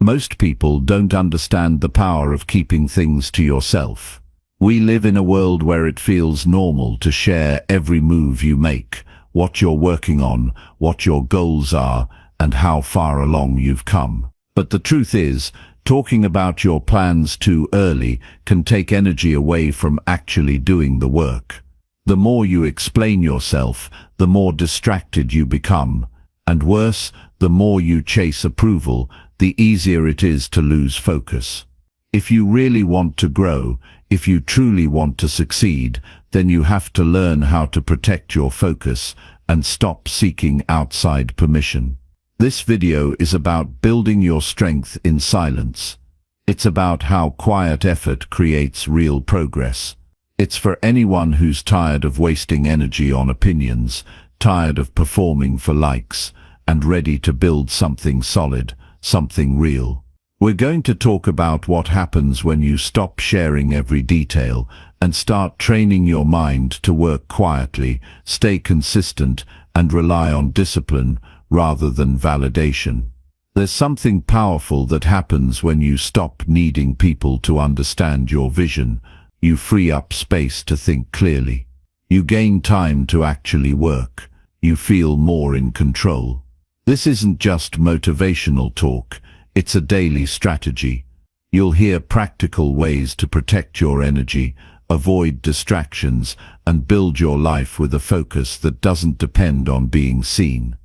Most people don't understand the power of keeping things to yourself. We live in a world where it feels normal to share every move you make, what you're working on, what your goals are, and how far along you've come. But the truth is, talking about your plans too early can take energy away from actually doing the work. The more you explain yourself, the more distracted you become. And worse, the more you chase approval, the easier it is to lose focus. If you really want to grow, if you truly want to succeed, then you have to learn how to protect your focus and stop seeking outside permission. This video is about building your strength in silence. It's about how quiet effort creates real progress. It's for anyone who's tired of wasting energy on opinions, tired of performing for likes, and ready to build something solid, something real. We're going to talk about what happens when you stop sharing every detail and start training your mind to work quietly, stay consistent, and rely on discipline rather than validation. There's something powerful that happens when you stop needing people to understand your vision. You free up space to think clearly. You gain time to actually work. You feel more in control. This isn't just motivational talk, it's a daily strategy. You'll hear practical ways to protect your energy, avoid distractions, and build your life with a focus that doesn't depend on being seen.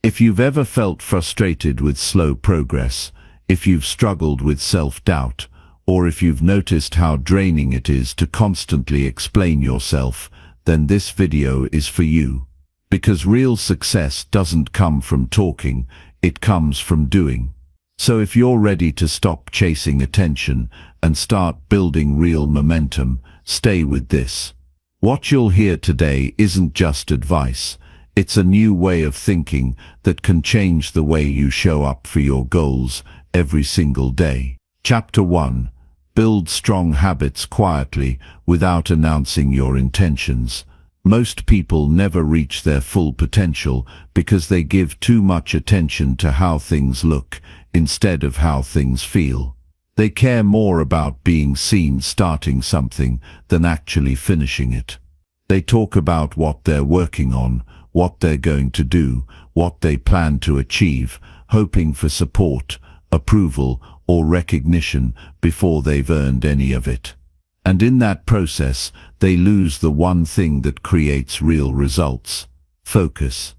If you've ever felt frustrated with slow progress, if you've struggled with self-doubt, or if you've noticed how draining it is to constantly explain yourself, then this video is for you. Because real success doesn't come from talking, it comes from doing. So if you're ready to stop chasing attention and start building real momentum, stay with this. What you'll hear today isn't just advice. It's a new way of thinking that can change the way you show up for your goals every single day. Chapter 1. Build strong habits quietly without announcing your intentions. Most people never reach their full potential because they give too much attention to how things look instead of how things feel. They care more about being seen starting something than actually finishing it. They talk about what they're working on, what they're going to do, what they plan to achieve, hoping for support, approval, or recognition before they've earned any of it. And in that process, they lose the one thing that creates real results: focus.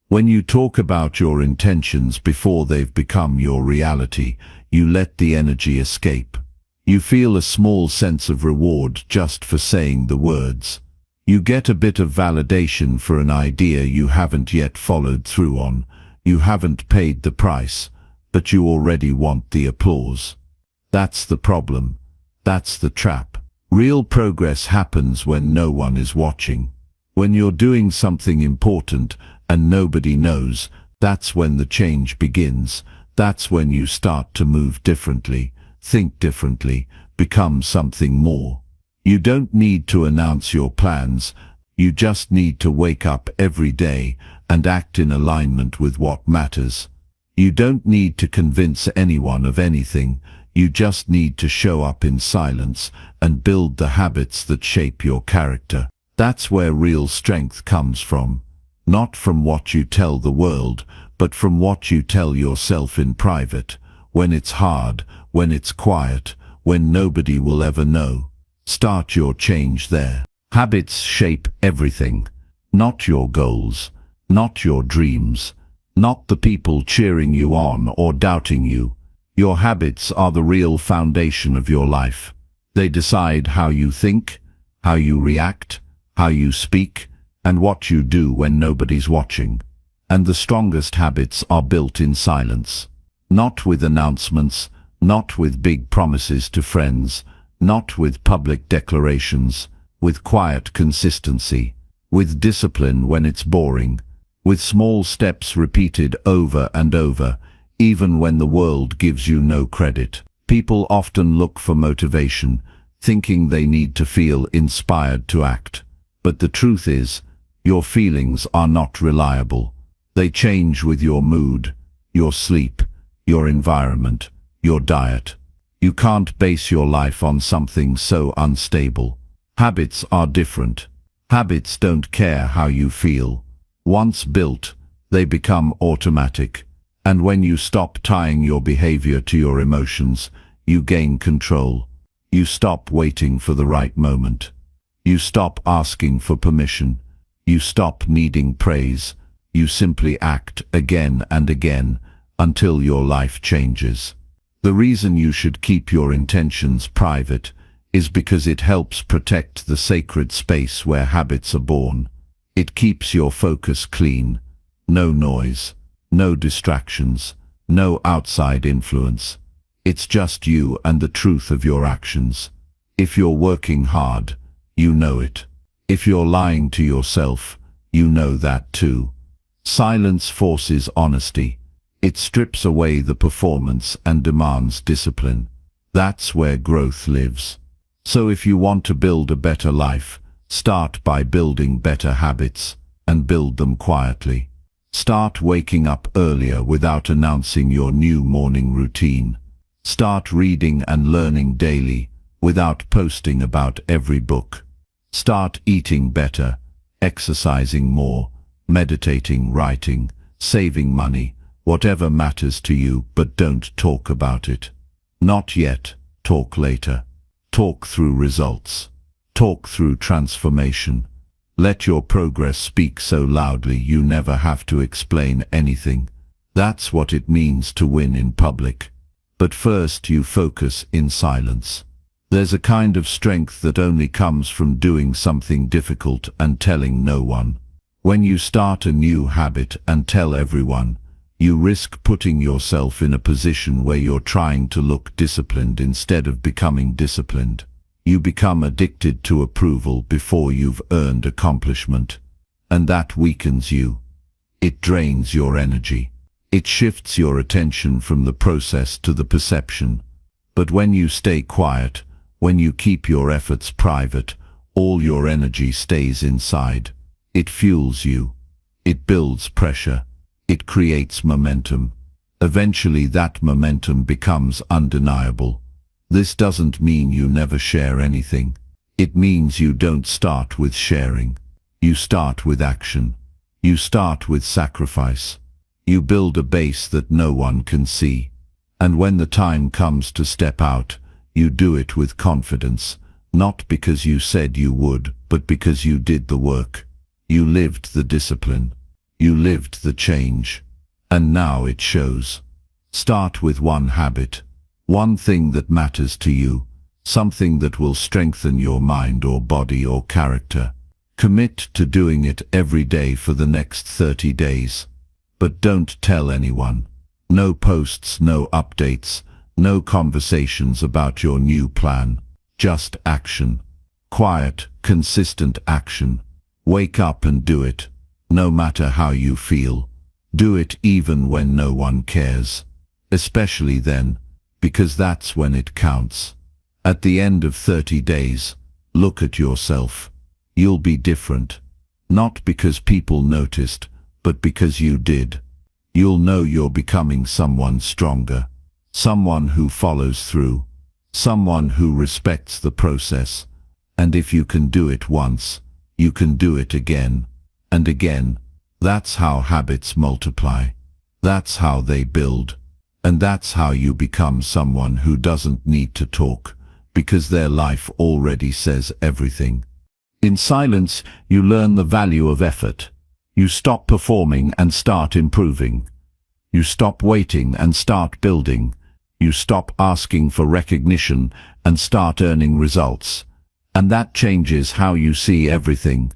When you talk about your intentions before they've become your reality, you let the energy escape. You feel a small sense of reward just for saying the words. You get a bit of validation for an idea you haven't yet followed through on. You haven't paid the price, but you already want the applause. That's the problem. That's the trap. Real progress happens when no one is watching. When you're doing something important and nobody knows, that's when the change begins. That's when you start to move differently, think differently, become something more. You don't need to announce your plans. You just need to wake up every day and act in alignment with what matters. You don't need to convince anyone of anything. You just need to show up in silence and build the habits that shape your character. That's where real strength comes from. Not from what you tell the world, but from what you tell yourself in private, when it's hard, when it's quiet, when nobody will ever know. Start your change there. Habits shape everything. Not your goals, not your dreams, not the people cheering you on or doubting you. Your habits are the real foundation of your life. They decide how you think, how you react, how you speak, and what you do when nobody's watching. And the strongest habits are built in silence. Not with announcements, not with big promises to friends, not with public declarations, with quiet consistency, with discipline when it's boring, with small steps repeated over and over, even when the world gives you no credit. People often look for motivation, thinking they need to feel inspired to act. But the truth is, your feelings are not reliable. They change with your mood, your sleep, your environment, your diet. You can't base your life on something so unstable. Habits are different. Habits don't care how you feel. Once built, they become automatic. And when you stop tying your behavior to your emotions, you gain control. You stop waiting for the right moment. You stop asking for permission. You stop needing praise. You simply act again and again until your life changes. The reason you should keep your intentions private is because it helps protect the sacred space where habits are born. It keeps your focus clean. No noise, no distractions, no outside influence. It's just you and the truth of your actions. If you're working hard, you know it. If you're lying to yourself, you know that too. Silence forces honesty. It strips away the performance and demands discipline. That's where growth lives. So if you want to build a better life, start by building better habits, and build them quietly. Start waking up earlier without announcing your new morning routine. Start reading and learning daily without posting about every book. Start eating better, exercising more, meditating, writing, saving money, whatever matters to you, but don't talk about it. Not yet, talk later. Talk through results. Talk through transformation. Let your progress speak so loudly you never have to explain anything. That's what it means to win in public. But first you focus in silence. There's a kind of strength that only comes from doing something difficult and telling no one. When you start a new habit and tell everyone, you risk putting yourself in a position where you're trying to look disciplined instead of becoming disciplined. You become addicted to approval before you've earned accomplishment. And that weakens you. It drains your energy. It shifts your attention from the process to the perception. But when you stay quiet, when you keep your efforts private, all your energy stays inside. It fuels you. It builds pressure. It creates momentum. Eventually that momentum becomes undeniable. This doesn't mean you never share anything. It means you don't start with sharing. You start with action. You start with sacrifice. You build a base that no one can see. And when the time comes to step out, you do it with confidence, not because you said you would, but because you did the work. You lived the discipline. You lived the change. And now it shows. Start with one habit. One thing that matters to you. Something that will strengthen your mind or body or character. Commit to doing it every day for the next 30 days. But don't tell anyone. No posts, no updates, no conversations about your new plan. Just action. Quiet, consistent action. Wake up and do it. No matter how you feel. Do it even when no one cares. Especially then, because that's when it counts. At the end of 30 days, look at yourself. You'll be different. Not because people noticed, but because you did. You'll know you're becoming someone stronger. Someone who follows through. Someone who respects the process. And if you can do it once, you can do it again. And again. That's how habits multiply. That's how they build. And that's how you become someone who doesn't need to talk, because their life already says everything. In silence, you learn the value of effort. You stop performing and start improving. You stop waiting and start building. You stop asking for recognition and start earning results. And that changes how you see everything.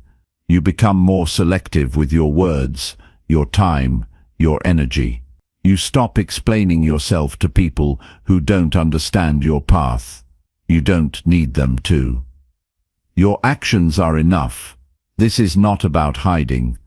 You become more selective with your words, your time, your energy. You stop explaining yourself to people who don't understand your path. You don't need them to. Your actions are enough. This is not about hiding.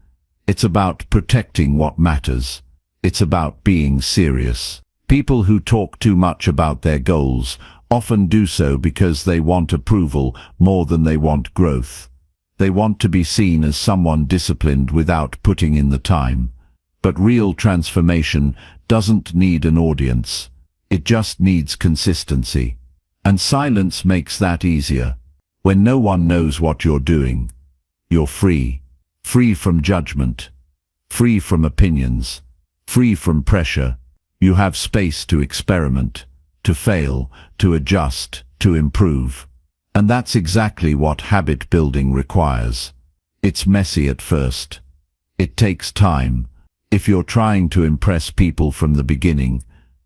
It's about protecting what matters. It's about being serious. People who talk too much about their goals often do so because they want approval more than they want growth. They want to be seen as someone disciplined without putting in the time. But real transformation doesn't need an audience. It just needs consistency. And silence makes that easier. When no one knows what you're doing, you're free. Free from judgment. Free from opinions. Free from pressure. You have space to experiment, to fail, to adjust, to improve. And that's exactly what habit building requires. It's messy at first. It takes time. If you're trying to impress people from the beginning,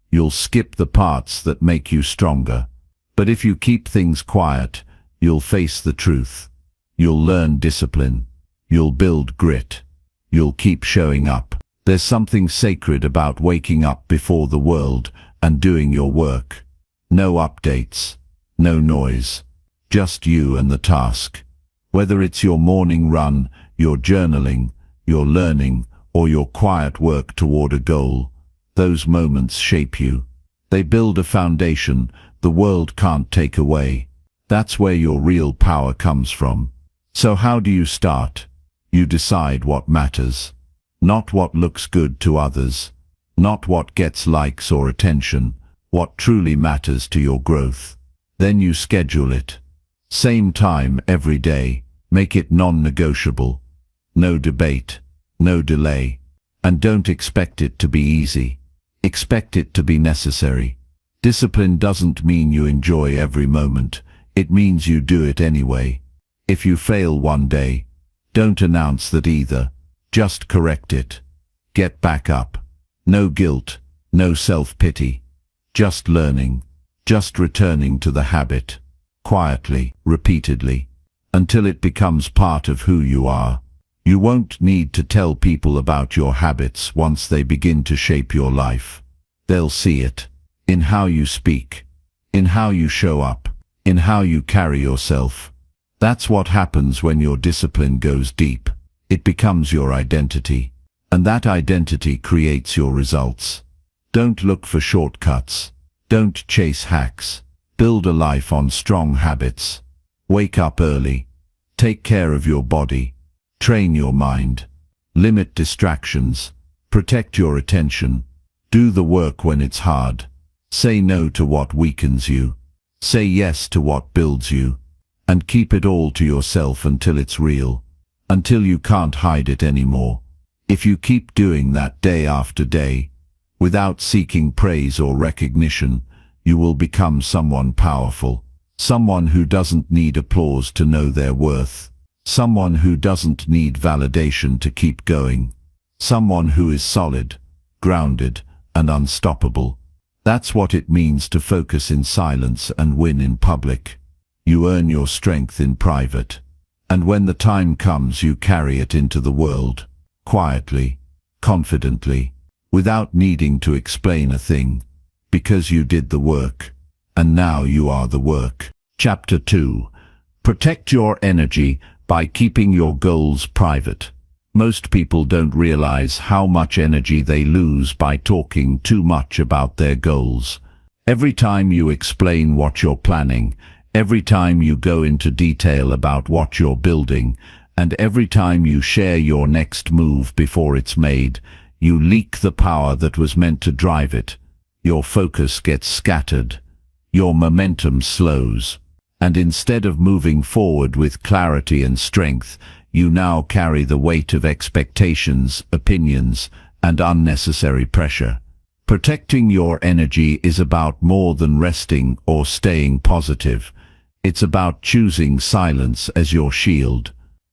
you'll skip the parts that make you stronger. But if you keep things quiet, you'll face the truth. You'll learn discipline. You'll build grit. You'll keep showing up. There's something sacred about waking up before the world and doing your work. No updates. No noise. Just you and the task. Whether it's your morning run, your journaling, your learning, or your quiet work toward a goal, those moments shape you. They build a foundation the world can't take away. That's where your real power comes from. So how do you start? You decide what matters. Not what looks good to others. Not what gets likes or attention. What truly matters to your growth. Then you schedule it. Same time every day. Make it non-negotiable. No debate. No delay. And don't expect it to be easy. Expect it to be necessary. Discipline doesn't mean you enjoy every moment. It means you do it anyway. If you fail one day, don't announce that either. Just correct it. Get back up. No guilt. No self-pity. Just learning. Just returning to the habit. Quietly, repeatedly. Until it becomes part of who you are. You won't need to tell people about your habits once they begin to shape your life. They'll see it. In how you speak. In how you show up. In how you carry yourself. That's what happens when your discipline goes deep. It becomes your identity. And that identity creates your results. Don't look for shortcuts. Don't chase hacks. Build a life on strong habits. Wake up early. Take care of your body. Train your mind. Limit distractions. Protect your attention. Do the work when it's hard. Say no to what weakens you. Say yes to what builds you. And keep it all to yourself until it's real. Until you can't hide it anymore. If you keep doing that day after day, without seeking praise or recognition, you will become someone powerful. Someone who doesn't need applause to know their worth. Someone who doesn't need validation to keep going. Someone who is solid, grounded, and unstoppable. That's what it means to focus in silence and win in public. You earn your strength in private. And when the time comes, you carry it into the world. Quietly, confidently, without needing to explain a thing. Because you did the work. And now you are the work. Chapter 2. Protect your energy by keeping your goals private. Most people don't realize how much energy they lose by talking too much about their goals. Every time you explain what you're planning, every time you go into detail about what you're building, and every time you share your next move before it's made, you leak the power that was meant to drive it. Your focus gets scattered. Your momentum slows. And instead of moving forward with clarity and strength, you now carry the weight of expectations, opinions, and unnecessary pressure. Protecting your energy is about more than resting or staying positive. It's about choosing silence as your shield.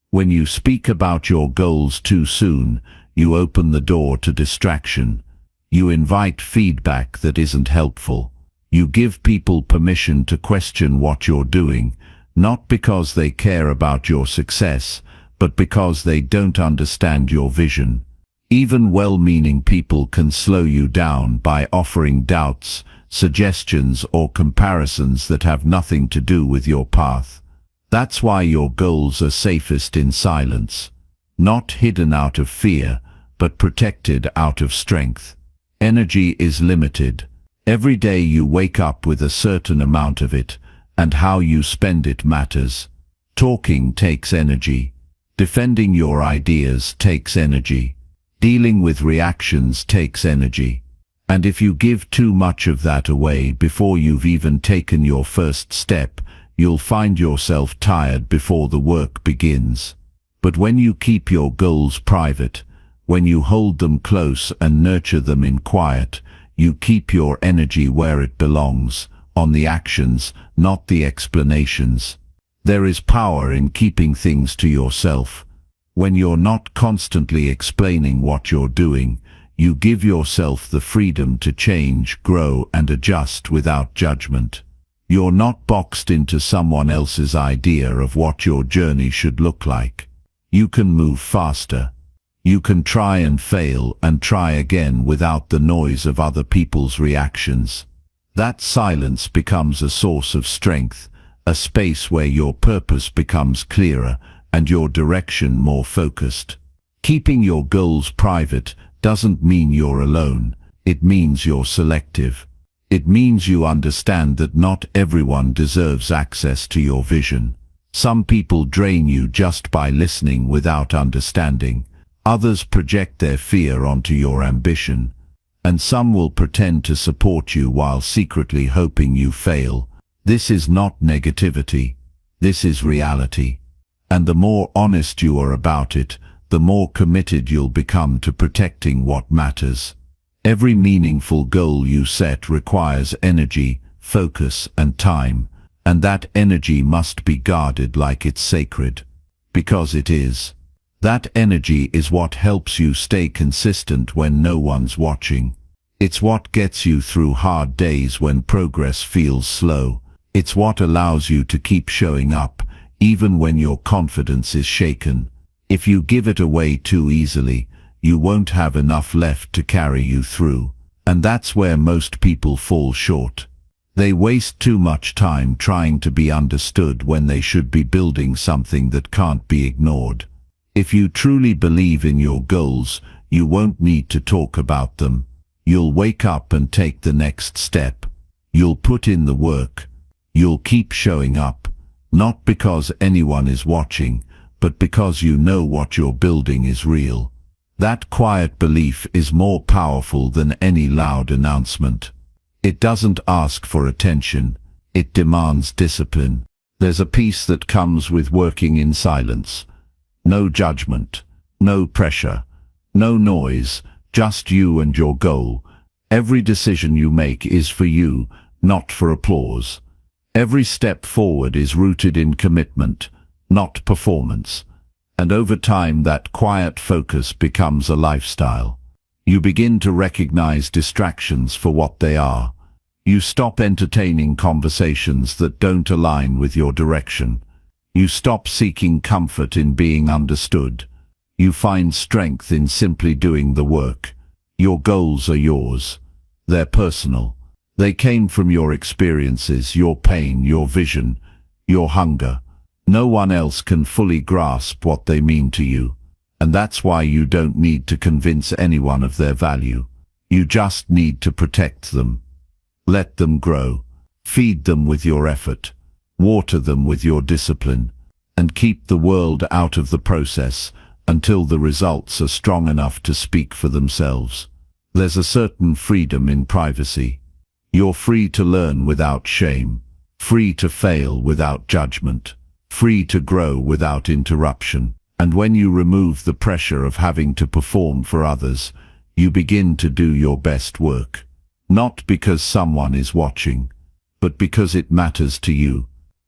When you speak about your goals too soon, you open the door to distraction. You invite feedback that isn't helpful. You give people permission to question what you're doing, not because they care about your success, but because they don't understand your vision. Even well-meaning people can slow you down by offering doubts, suggestions, or comparisons that have nothing to do with your path. That's why your goals are safest in silence, not hidden out of fear, but protected out of strength. Energy is limited. Every day you wake up with a certain amount of it, and how you spend it matters. Talking takes energy. Defending your ideas takes energy. Dealing with reactions takes energy. And if you give too much of that away before you've even taken your first step, you'll find yourself tired before the work begins. But when you keep your goals private, when you hold them close and nurture them in quiet, you keep your energy where it belongs, on the actions, not the explanations. There is power in keeping things to yourself. When you're not constantly explaining what you're doing, you give yourself the freedom to change, grow, and adjust without judgment. You're not boxed into someone else's idea of what your journey should look like. You can move faster. You can try and fail and try again without the noise of other people's reactions. That silence becomes a source of strength, a space where your purpose becomes clearer and your direction more focused. Keeping your goals private doesn't mean you're alone. It means you're selective. It means you understand that not everyone deserves access to your vision. Some people drain you just by listening without understanding. Others project their fear onto your ambition. And some will pretend to support you while secretly hoping you fail. This is not negativity. This is reality. And the more honest you are about it, the more committed you'll become to protecting what matters. Every meaningful goal you set requires energy, focus, and time, and that energy must be guarded like it's sacred. Because it is. That energy is what helps you stay consistent when no one's watching. It's what gets you through hard days when progress feels slow. It's what allows you to keep showing up, even when your confidence is shaken. If you give it away too easily, you won't have enough left to carry you through. And that's where most people fall short. They waste too much time trying to be understood when they should be building something that can't be ignored. If you truly believe in your goals, you won't need to talk about them. You'll wake up and take the next step. You'll put in the work. You'll keep showing up, not because anyone is watching, but because you know what you're building is real. That quiet belief is more powerful than any loud announcement. It doesn't ask for attention. It demands discipline. There's a peace that comes with working in silence. No judgment, no pressure, no noise, just you and your goal. Every decision you make is for you, not for applause. Every step forward is rooted in commitment, not performance. And over time that quiet focus becomes a lifestyle. You begin to recognize distractions for what they are. You stop entertaining conversations that don't align with your direction. You stop seeking comfort in being understood. You find strength in simply doing the work. Your goals are yours. They're personal. They came from your experiences, your pain, your vision, your hunger. No one else can fully grasp what they mean to you. And that's why you don't need to convince anyone of their value. You just need to protect them. Let them grow. Feed them with your effort. Water them with your discipline. And keep the world out of the process until the results are strong enough to speak for themselves. There's a certain freedom in privacy. You're free to learn without shame. Free to fail without judgment. Free to grow without interruption. And when you remove the pressure of having to perform for others, you begin to do your best work. Not because someone is watching, but because it matters to you.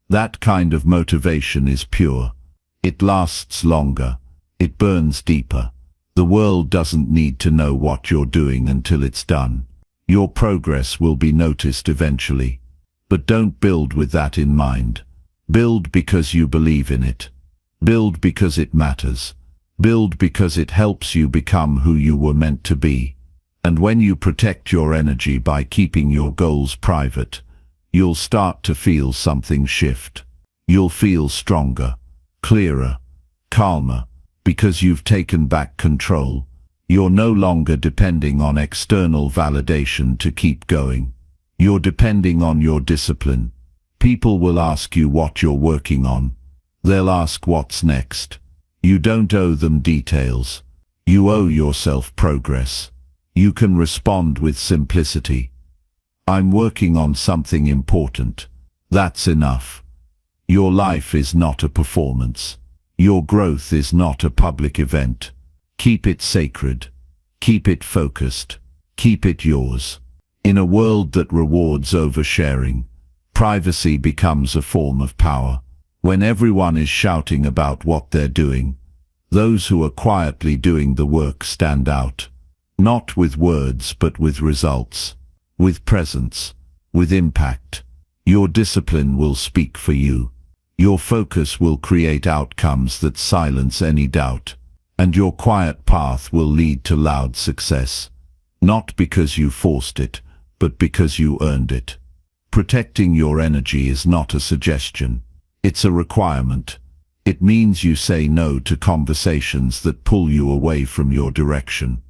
That kind of motivation is pure. It lasts longer. It burns deeper. The world doesn't need to know what you're doing until it's done. Your progress will be noticed eventually. But don't build with that in mind. Build because you believe in it. Build because it matters. Build because it helps you become who you were meant to be. And when you protect your energy by keeping your goals private, you'll start to feel something shift. You'll feel stronger, clearer, calmer, because you've taken back control. You're no longer depending on external validation to keep going. You're depending on your discipline. People will ask you what you're working on. They'll ask what's next. You don't owe them details. You owe yourself progress. You can respond with simplicity. I'm working on something important. That's enough. Your life is not a performance. Your growth is not a public event. Keep it sacred. Keep it focused. Keep it yours. In a world that rewards oversharing, privacy becomes a form of power. When everyone is shouting about what they're doing, those who are quietly doing the work stand out. Not with words, but with results, with presence, with impact. Your discipline will speak for you. Your focus will create outcomes that silence any doubt. And your quiet path will lead to loud success. Not because you forced it, but because you earned it. Protecting your energy is not a suggestion. It's a requirement. It means you say no to conversations that pull you away from your direction.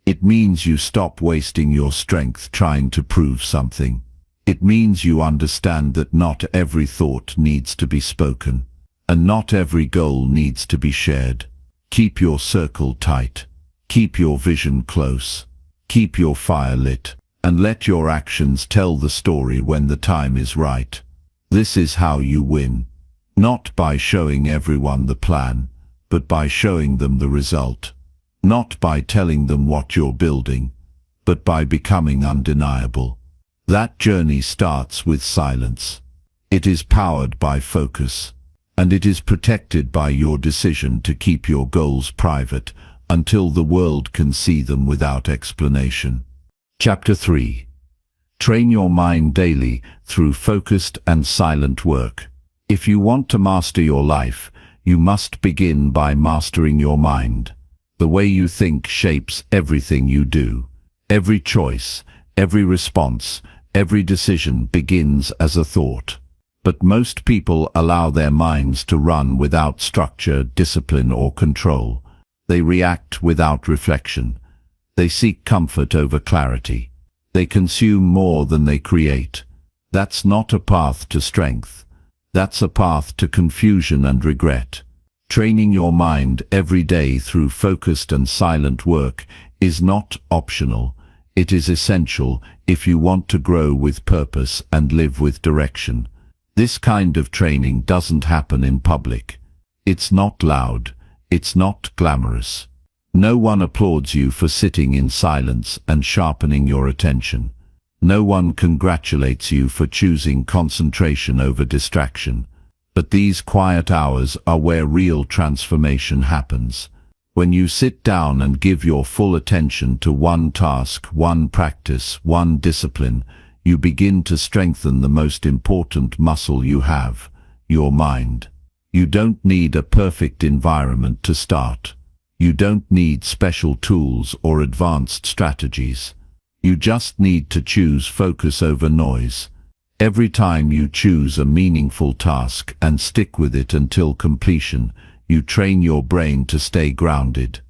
It means you stop wasting your strength trying to prove something. It means you understand that not every thought needs to be spoken, and not every goal needs to be shared. Keep your circle tight. Keep your vision close. Keep your fire lit, and let your actions tell the story when the time is right. This is how you win. Not by showing everyone the plan, but by showing them the result. Not by telling them what you're building, but by becoming undeniable. That journey starts with silence. It is powered by focus, and it is protected by your decision to keep your goals private until the world can see them without explanation. Chapter 3. Train your mind daily through focused and silent work. If you want to master your life, you must begin by mastering your mind. The way you think shapes everything you do. Every choice, every response, every decision begins as a thought. But most people allow their minds to run without structure, discipline, or control. They react without reflection. They seek comfort over clarity. They consume more than they create. That's not a path to strength. That's a path to confusion and regret. Training your mind every day through focused and silent work is not optional. It is essential if you want to grow with purpose and live with direction. This kind of training doesn't happen in public. It's not loud. It's not glamorous. No one applauds you for sitting in silence and sharpening your attention. No one congratulates you for choosing concentration over distraction. But these quiet hours are where real transformation happens. When you sit down and give your full attention to one task, one practice, one discipline, you begin to strengthen the most important muscle you have, your mind. You don't need a perfect environment to start. You don't need special tools or advanced strategies. You just need to choose focus over noise. Every time you choose a meaningful task and stick with it until completion, you train your brain to stay grounded.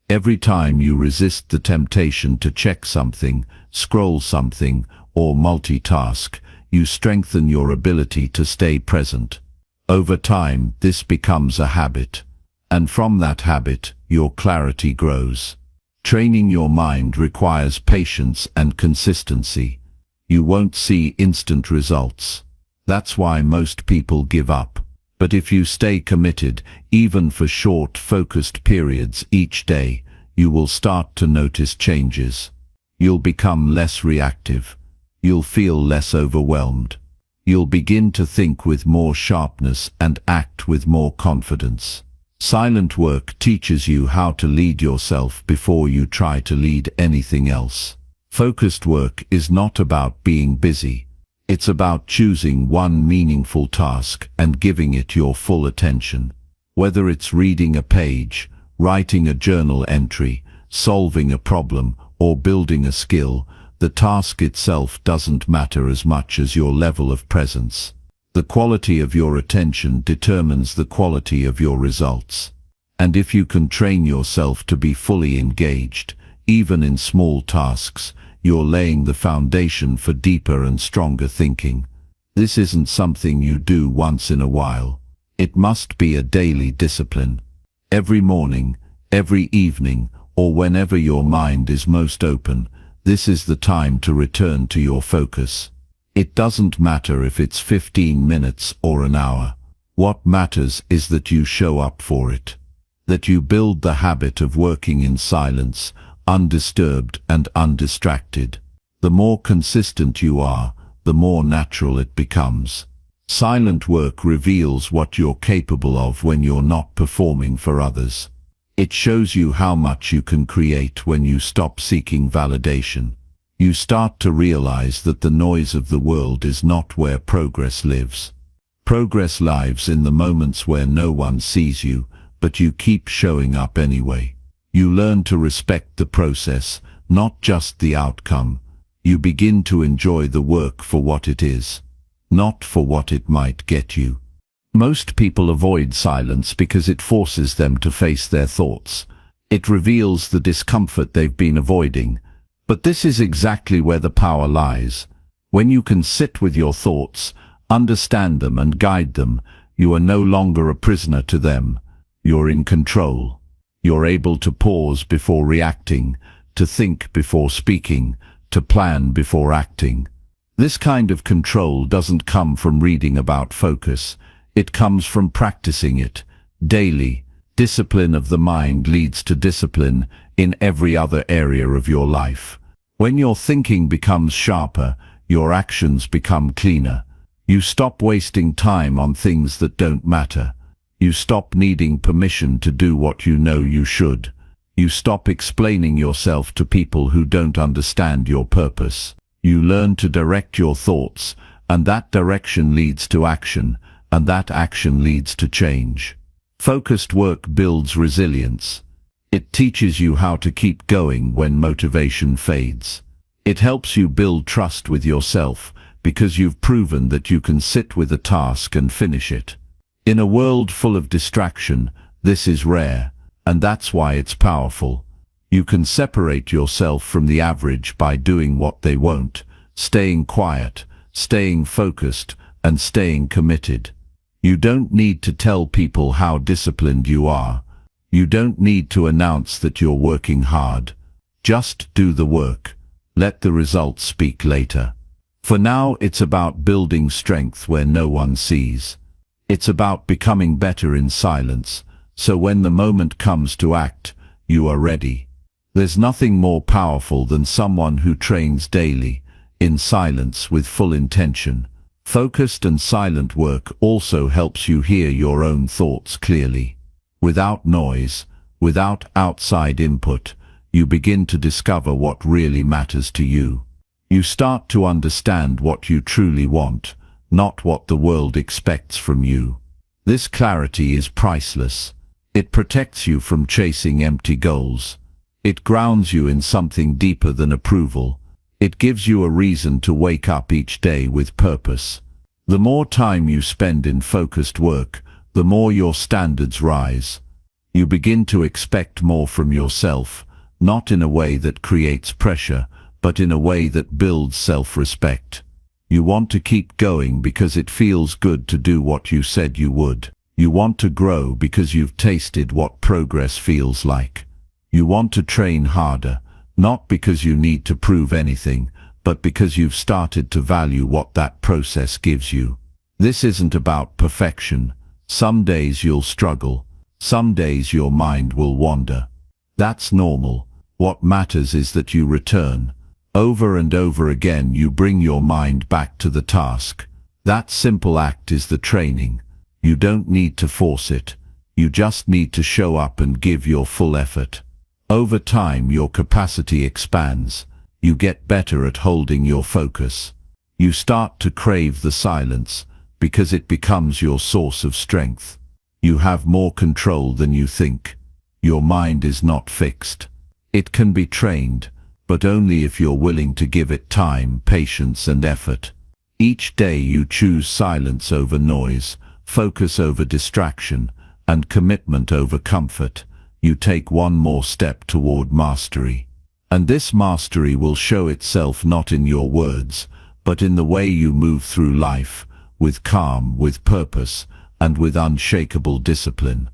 Every time you resist the temptation to check something, scroll something, or multitask, you strengthen your ability to stay present. Over time, this becomes a habit, and from that habit, your clarity grows. Training your mind requires patience and consistency. You won't see instant results. That's why most people give up. But if you stay committed, even for short, focused periods each day, you will start to notice changes. You'll become less reactive. You'll feel less overwhelmed. You'll begin to think with more sharpness and act with more confidence. Silent work teaches you how to lead yourself before you try to lead anything else. Focused work is not about being busy. It's about choosing one meaningful task and giving it your full attention. Whether it's reading a page, writing a journal entry, solving a problem, or building a skill, the task itself doesn't matter as much as your level of presence. The quality of your attention determines the quality of your results. And if you can train yourself to be fully engaged, even in small tasks, you're laying the foundation for deeper and stronger thinking. This isn't something you do once in a while. It must be a daily discipline. Every morning, every evening, or whenever your mind is most open, This is the time to return to your focus. It doesn't matter if it's 15 minutes or an hour. What matters is that you show up for it. That you build the habit of working in silence, undisturbed and undistracted. The more consistent you are, the more natural it becomes. Silent work reveals what you're capable of when you're not performing for others. It shows you how much you can create when you stop seeking validation. You start to realize that the noise of the world is not where progress lives. Progress lives in the moments where no one sees you, but you keep showing up anyway. You learn to respect the process, not just the outcome. You begin to enjoy the work for what it is, not for what it might get you. Most people avoid silence because it forces them to face their thoughts. It reveals the discomfort they've been avoiding. But this is exactly where the power lies. When you can sit with your thoughts, understand them and guide them, you are no longer a prisoner to them. You're in control. You're able to pause before reacting, to think before speaking, to plan before acting. This kind of control doesn't come from reading about focus. It comes from practicing it daily. Discipline of the mind leads to discipline in every other area of your life. When your thinking becomes sharper, your actions become cleaner. You stop wasting time on things that don't matter. You stop needing permission to do what you know you should. You stop explaining yourself to people who don't understand your purpose. You learn to direct your thoughts, and that direction leads to action, and that action leads to change. Focused work builds resilience. It teaches you how to keep going when motivation fades. It helps you build trust with yourself, because you've proven that you can sit with a task and finish it. In a world full of distraction, this is rare, and that's why it's powerful. You can separate yourself from the average by doing what they won't, staying quiet, staying focused, and staying committed. You don't need to tell people how disciplined you are. You don't need to announce that you're working hard. Just do the work. Let the results speak later. For now, it's about building strength where no one sees. It's about becoming better in silence, so when the moment comes to act, you are ready. There's nothing more powerful than someone who trains daily, in silence with full intention. Focused and silent work also helps you hear your own thoughts clearly. Without noise, without outside input, you begin to discover what really matters to you. You start to understand what you truly want, not what the world expects from you. This clarity is priceless. It protects you from chasing empty goals. It grounds you in something deeper than approval. It gives you a reason to wake up each day with purpose. The more time you spend in focused work, the more your standards rise. You begin to expect more from yourself, not in a way that creates pressure, but in a way that builds self-respect. You want to keep going because it feels good to do what you said you would. You want to grow because you've tasted what progress feels like. You want to train harder, not because you need to prove anything, but because you've started to value what that process gives you. This isn't about perfection. Some days you'll struggle. Some days your mind will wander. That's normal. What matters is that you return. Over and over again you bring your mind back to the task. That simple act is the training. You don't need to force it. You just need to show up and give your full effort. Over time your capacity expands. You get better at holding your focus. You start to crave the silence, because it becomes your source of strength. You have more control than you think. Your mind is not fixed. It can be trained, but only if you're willing to give it time, patience, and effort. Each day you choose silence over noise, focus over distraction, and commitment over comfort. You take one more step toward mastery. And this mastery will show itself not in your words, but in the way you move through life, with calm, with purpose, and with unshakable discipline.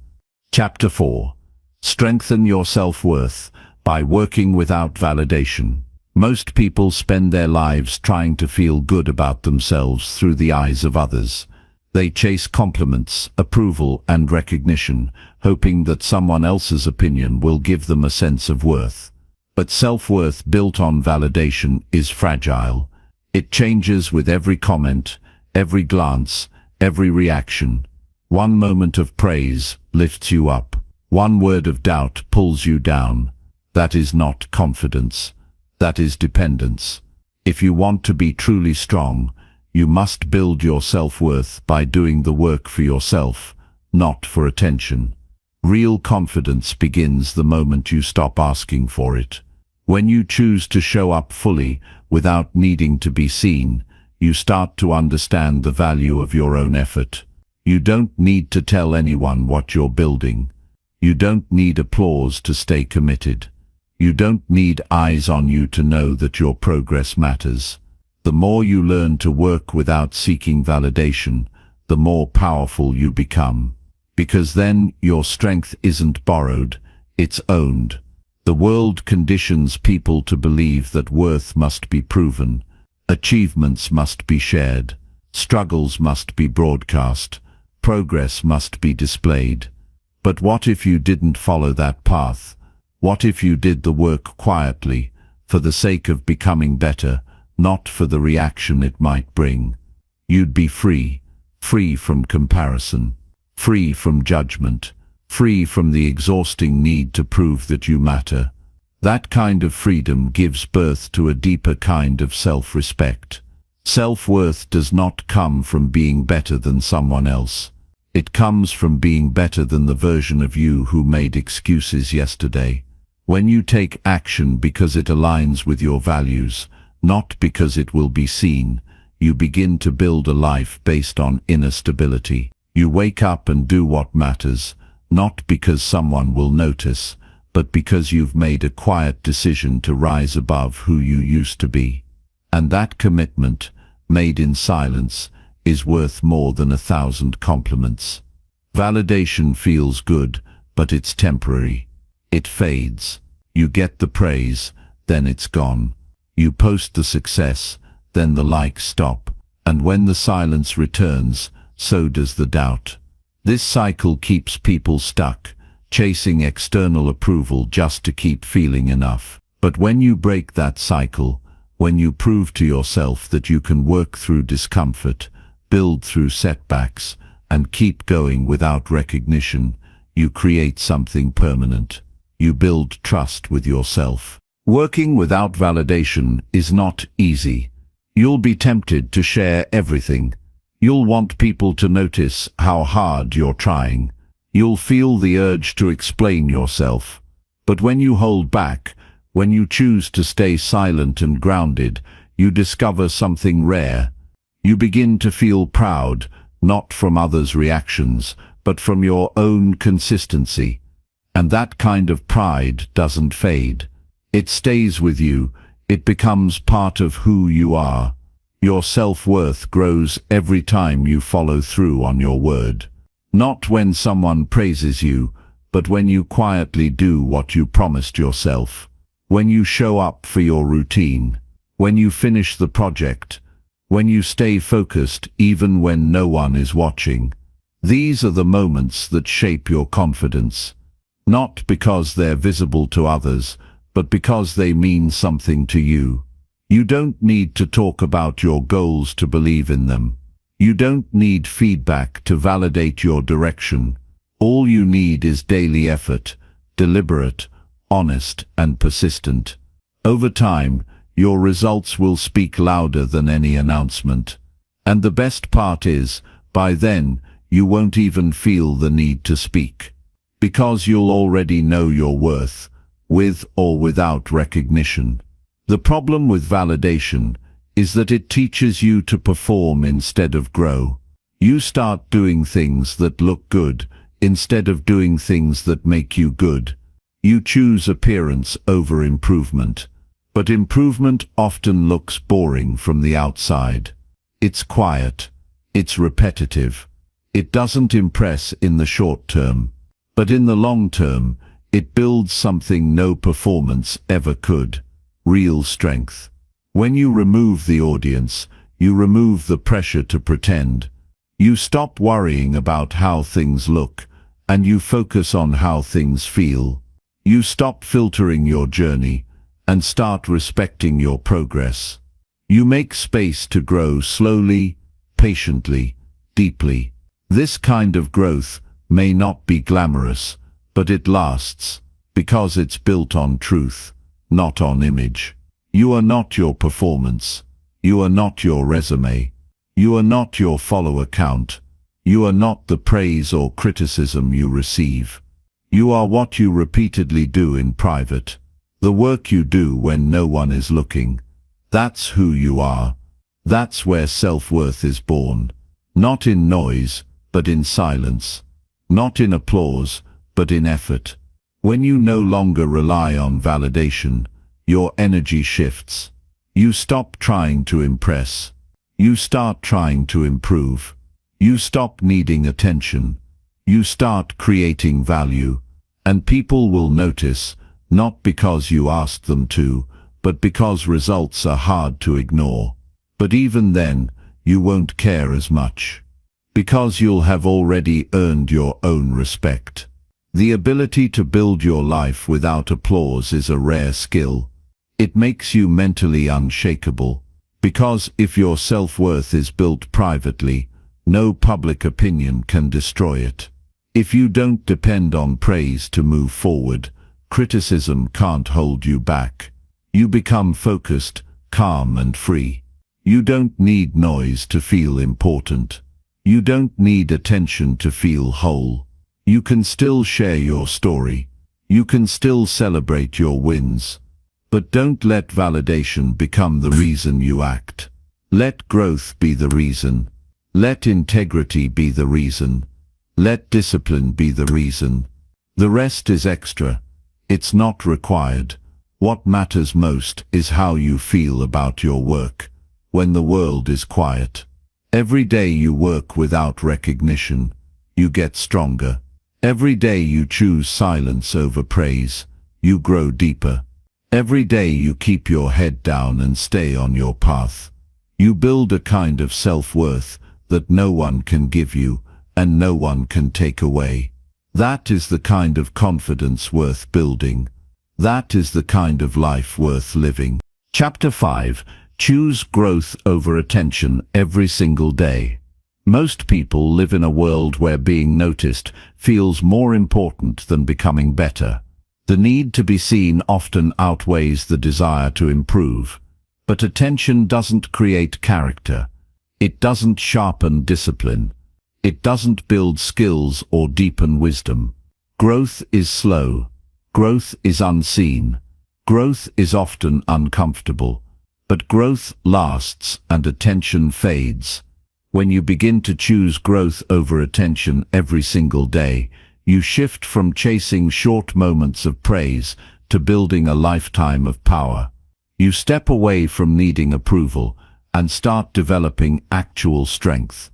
Chapter 4. Strengthen your self-worth by working without validation. Most people spend their lives trying to feel good about themselves through the eyes of others. They chase compliments, approval, and recognition, hoping that someone else's opinion will give them a sense of worth. But self-worth built on validation is fragile. It changes with every comment, every glance, every reaction. One moment of praise lifts you up. One word of doubt pulls you down. That is not confidence. That is dependence. If you want to be truly strong, you must build your self-worth by doing the work for yourself, not for attention. Real confidence begins the moment you stop asking for it. When you choose to show up fully, without needing to be seen, you start to understand the value of your own effort. You don't need to tell anyone what you're building. You don't need applause to stay committed. You don't need eyes on you to know that your progress matters. The more you learn to work without seeking validation, the more powerful you become. Because then your strength isn't borrowed, it's owned. The world conditions people to believe that worth must be proven, achievements must be shared, struggles must be broadcast, progress must be displayed. But what if you didn't follow that path? What if you did the work quietly, for the sake of becoming better, not for the reaction it might bring? You'd be free, free from comparison, free from judgment, free from the exhausting need to prove that you matter. That kind of freedom gives birth to a deeper kind of self-respect. Self-worth does not come from being better than someone else. It comes from being better than the version of you who made excuses yesterday. When you take action because it aligns with your values, not because it will be seen, you begin to build a life based on inner stability. You wake up and do what matters, not because someone will notice, but because you've made a quiet decision to rise above who you used to be. And that commitment, made in silence, is worth more than 1,000 compliments. Validation feels good, but it's temporary. It fades. You get the praise, then it's gone. You post the success, then the likes stop. And when the silence returns, so does the doubt. This cycle keeps people stuck, chasing external approval just to keep feeling enough. But when you break that cycle, when you prove to yourself that you can work through discomfort, build through setbacks, and keep going without recognition, you create something permanent. You build trust with yourself. Working without validation is not easy. You'll be tempted to share everything. You'll want people to notice how hard you're trying. You'll feel the urge to explain yourself. But when you hold back, when you choose to stay silent and grounded, you discover something rare. You begin to feel proud, not from others' reactions, but from your own consistency. And that kind of pride doesn't fade. It stays with you. It becomes part of who you are. Your self-worth grows every time you follow through on your word. Not when someone praises you, but when you quietly do what you promised yourself. When you show up for your routine. When you finish the project. When you stay focused even when no one is watching. These are the moments that shape your confidence. Not because they're visible to others, but because they mean something to you. You don't need to talk about your goals to believe in them. You don't need feedback to validate your direction. All you need is daily effort, deliberate, honest, and persistent. Over time, your results will speak louder than any announcement. And the best part is, by then, you won't even feel the need to speak. Because you'll already know your worth, with or without recognition. The problem with validation is that it teaches you to perform instead of grow. You start doing things that look good, instead of doing things that make you good. You choose appearance over improvement. But improvement often looks boring from the outside. It's quiet. It's repetitive. It doesn't impress in the short term. But in the long term, it builds something no performance ever could. real strength. When you remove the audience, you remove the pressure to pretend. You stop worrying about how things look, and you focus on how things feel. You stop filtering your journey, and start respecting your progress. You make space to grow slowly, patiently, deeply. This kind of growth may not be glamorous, but it lasts, because it's built on truth, not on image. You are not your performance. You are not your resume. You are not your follower count. You are not the praise or criticism you receive. You are what you repeatedly do in private. The work you do when no one is looking. That's who you are. That's where self-worth is born. Not in noise, but in silence. Not in applause, but in effort. When you no longer rely on validation, your energy shifts. You stop trying to impress. You start trying to improve. You stop needing attention. You start creating value. And people will notice, not because you asked them to, but because results are hard to ignore. But even then, you won't care as much. Because you'll have already earned your own respect. The ability to build your life without applause is a rare skill. It makes you mentally unshakable. Because if your self-worth is built privately, no public opinion can destroy it. If you don't depend on praise to move forward, criticism can't hold you back. You become focused, calm and free. You don't need noise to feel important. You don't need attention to feel whole. You can still share your story. You can still celebrate your wins. But don't let validation become the reason you act. Let growth be the reason. Let integrity be the reason. Let discipline be the reason. The rest is extra. It's not required. What matters most is how you feel about your work when the world is quiet. Every day you work without recognition, you get stronger. Every day you choose silence over praise, you grow deeper. Every day you keep your head down and stay on your path. You build a kind of self-worth that no one can give you and no one can take away. That is the kind of confidence worth building. That is the kind of life worth living. Chapter 5. Choose growth over attention every single day. Most people live in a world where being noticed feels more important than becoming better. The need to be seen often outweighs the desire to improve. But attention doesn't create character. It doesn't sharpen discipline. It doesn't build skills or deepen wisdom. Growth is slow. Growth is unseen. Growth is often uncomfortable. But growth lasts and attention fades. When you begin to choose growth over attention every single day, you shift from chasing short moments of praise to building a lifetime of power. You step away from needing approval and start developing actual strength.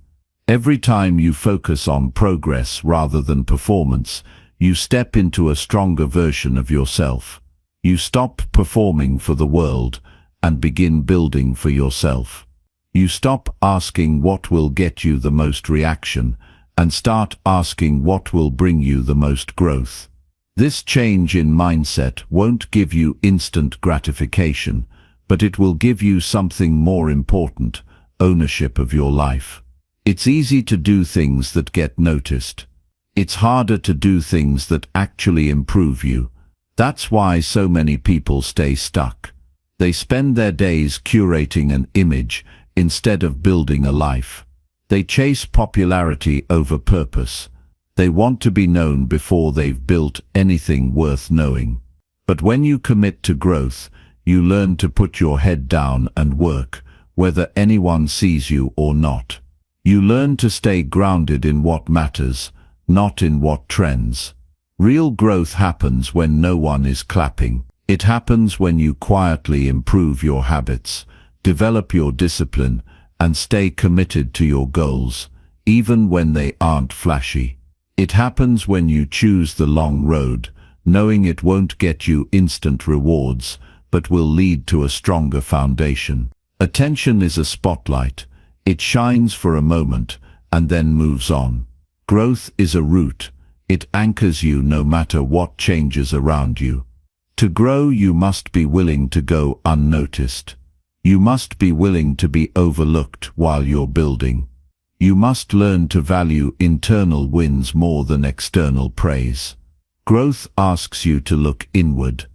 Every time you focus on progress rather than performance, you step into a stronger version of yourself. You stop performing for the world and begin building for yourself. You stop asking what will get you the most reaction and start asking what will bring you the most growth. This change in mindset won't give you instant gratification, but it will give you something more important: ownership of your life. It's easy to do things that get noticed. It's harder to do things that actually improve you. That's why so many people stay stuck. They spend their days curating an image instead of building a life. They chase popularity over purpose. They want to be known before they've built anything worth knowing. But when you commit to growth, you learn to put your head down and work, whether anyone sees you or not. You learn to stay grounded in what matters, not in what trends. Real growth happens when no one is clapping. It happens when you quietly improve your habits, develop your discipline, and stay committed to your goals, even when they aren't flashy. It happens when you choose the long road, knowing it won't get you instant rewards, but will lead to a stronger foundation. Attention is a spotlight. It shines for a moment and then moves on. Growth is a root. It anchors you no matter what changes around you. To grow, you must be willing to go unnoticed. You must be willing to be overlooked while you're building. You must learn to value internal wins more than external praise. Growth asks you to look inward.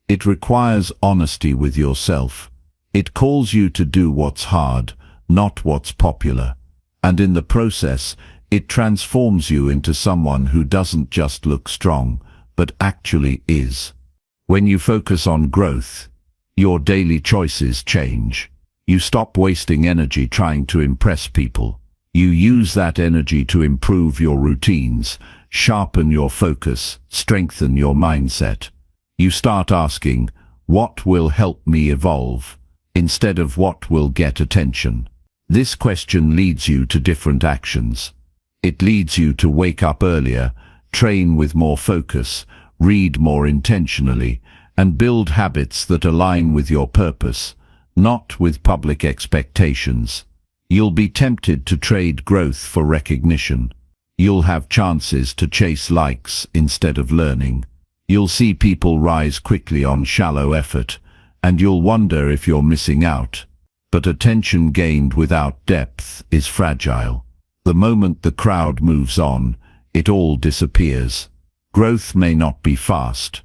It requires honesty with yourself. It calls you to do what's hard, not what's popular. And in the process, it transforms you into someone who doesn't just look strong, but actually is. When you focus on growth, your daily choices change. You stop wasting energy trying to impress people. You use that energy to improve your routines, sharpen your focus, strengthen your mindset. You start asking, what will help me evolve, instead of what will get attention. This question leads you to different actions. It leads you to wake up earlier, train with more focus, read more intentionally, and build habits that align with your purpose, not with public expectations. You'll be tempted to trade growth for recognition. You'll have chances to chase likes instead of learning. You'll see people rise quickly on shallow effort, and you'll wonder if you're missing out. But attention gained without depth is fragile. The moment the crowd moves on, it all disappears. Growth may not be fast,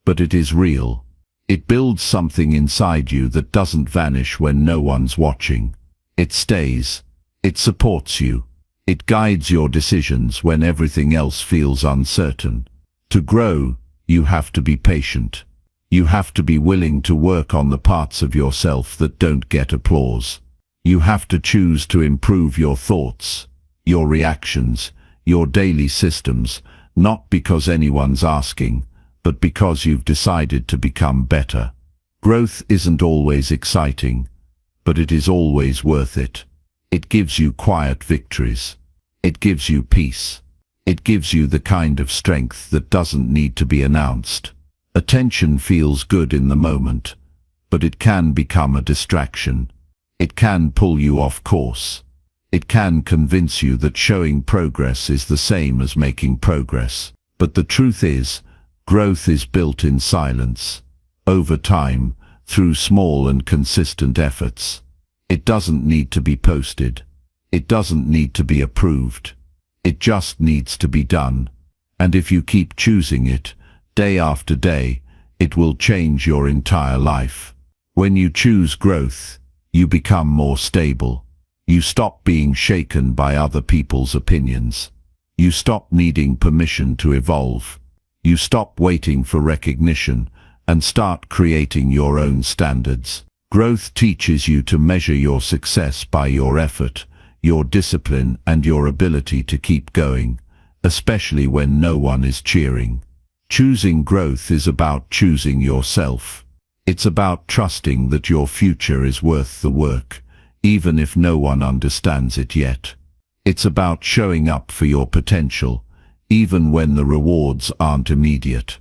but it is real. It builds something inside you that doesn't vanish when no one's watching. It stays. It supports you. It guides your decisions when everything else feels uncertain. To grow, you have to be patient. You have to be willing to work on the parts of yourself that don't get applause. You have to choose to improve your thoughts, your reactions, your daily systems, not because anyone's asking, but because you've decided to become better. Growth isn't always exciting, but it is always worth it. It gives you quiet victories. It gives you peace. It gives you the kind of strength that doesn't need to be announced. Attention feels good in the moment, but it can become a distraction. It can pull you off course. It can convince you that showing progress is the same as making progress. But the truth is, growth is built in silence, over time, through small and consistent efforts. It doesn't need to be posted. It doesn't need to be approved. It just needs to be done. And if you keep choosing it, day after day, it will change your entire life. When you choose growth, you become more stable. You stop being shaken by other people's opinions. You stop needing permission to evolve. You stop waiting for recognition and start creating your own standards. Growth teaches you to measure your success by your effort, your discipline, and your ability to keep going, especially when no one is cheering. Choosing growth is about choosing yourself. It's about trusting that your future is worth the work, even if no one understands it yet. It's about showing up for your potential, even when the rewards aren't immediate.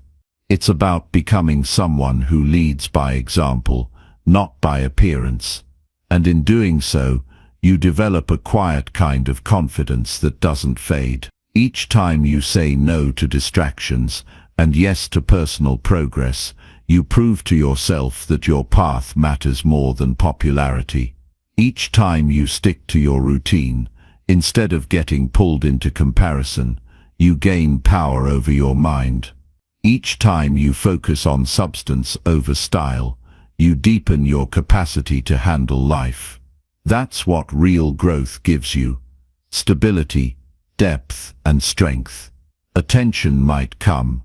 It's about becoming someone who leads by example, not by appearance. And in doing so, you develop a quiet kind of confidence that doesn't fade. Each time you say no to distractions and yes to personal progress, you prove to yourself that your path matters more than popularity. Each time you stick to your routine, instead of getting pulled into comparison, you gain power over your mind. Each time you focus on substance over style, you deepen your capacity to handle life. That's what real growth gives you: stability, depth, and strength. Attention might come,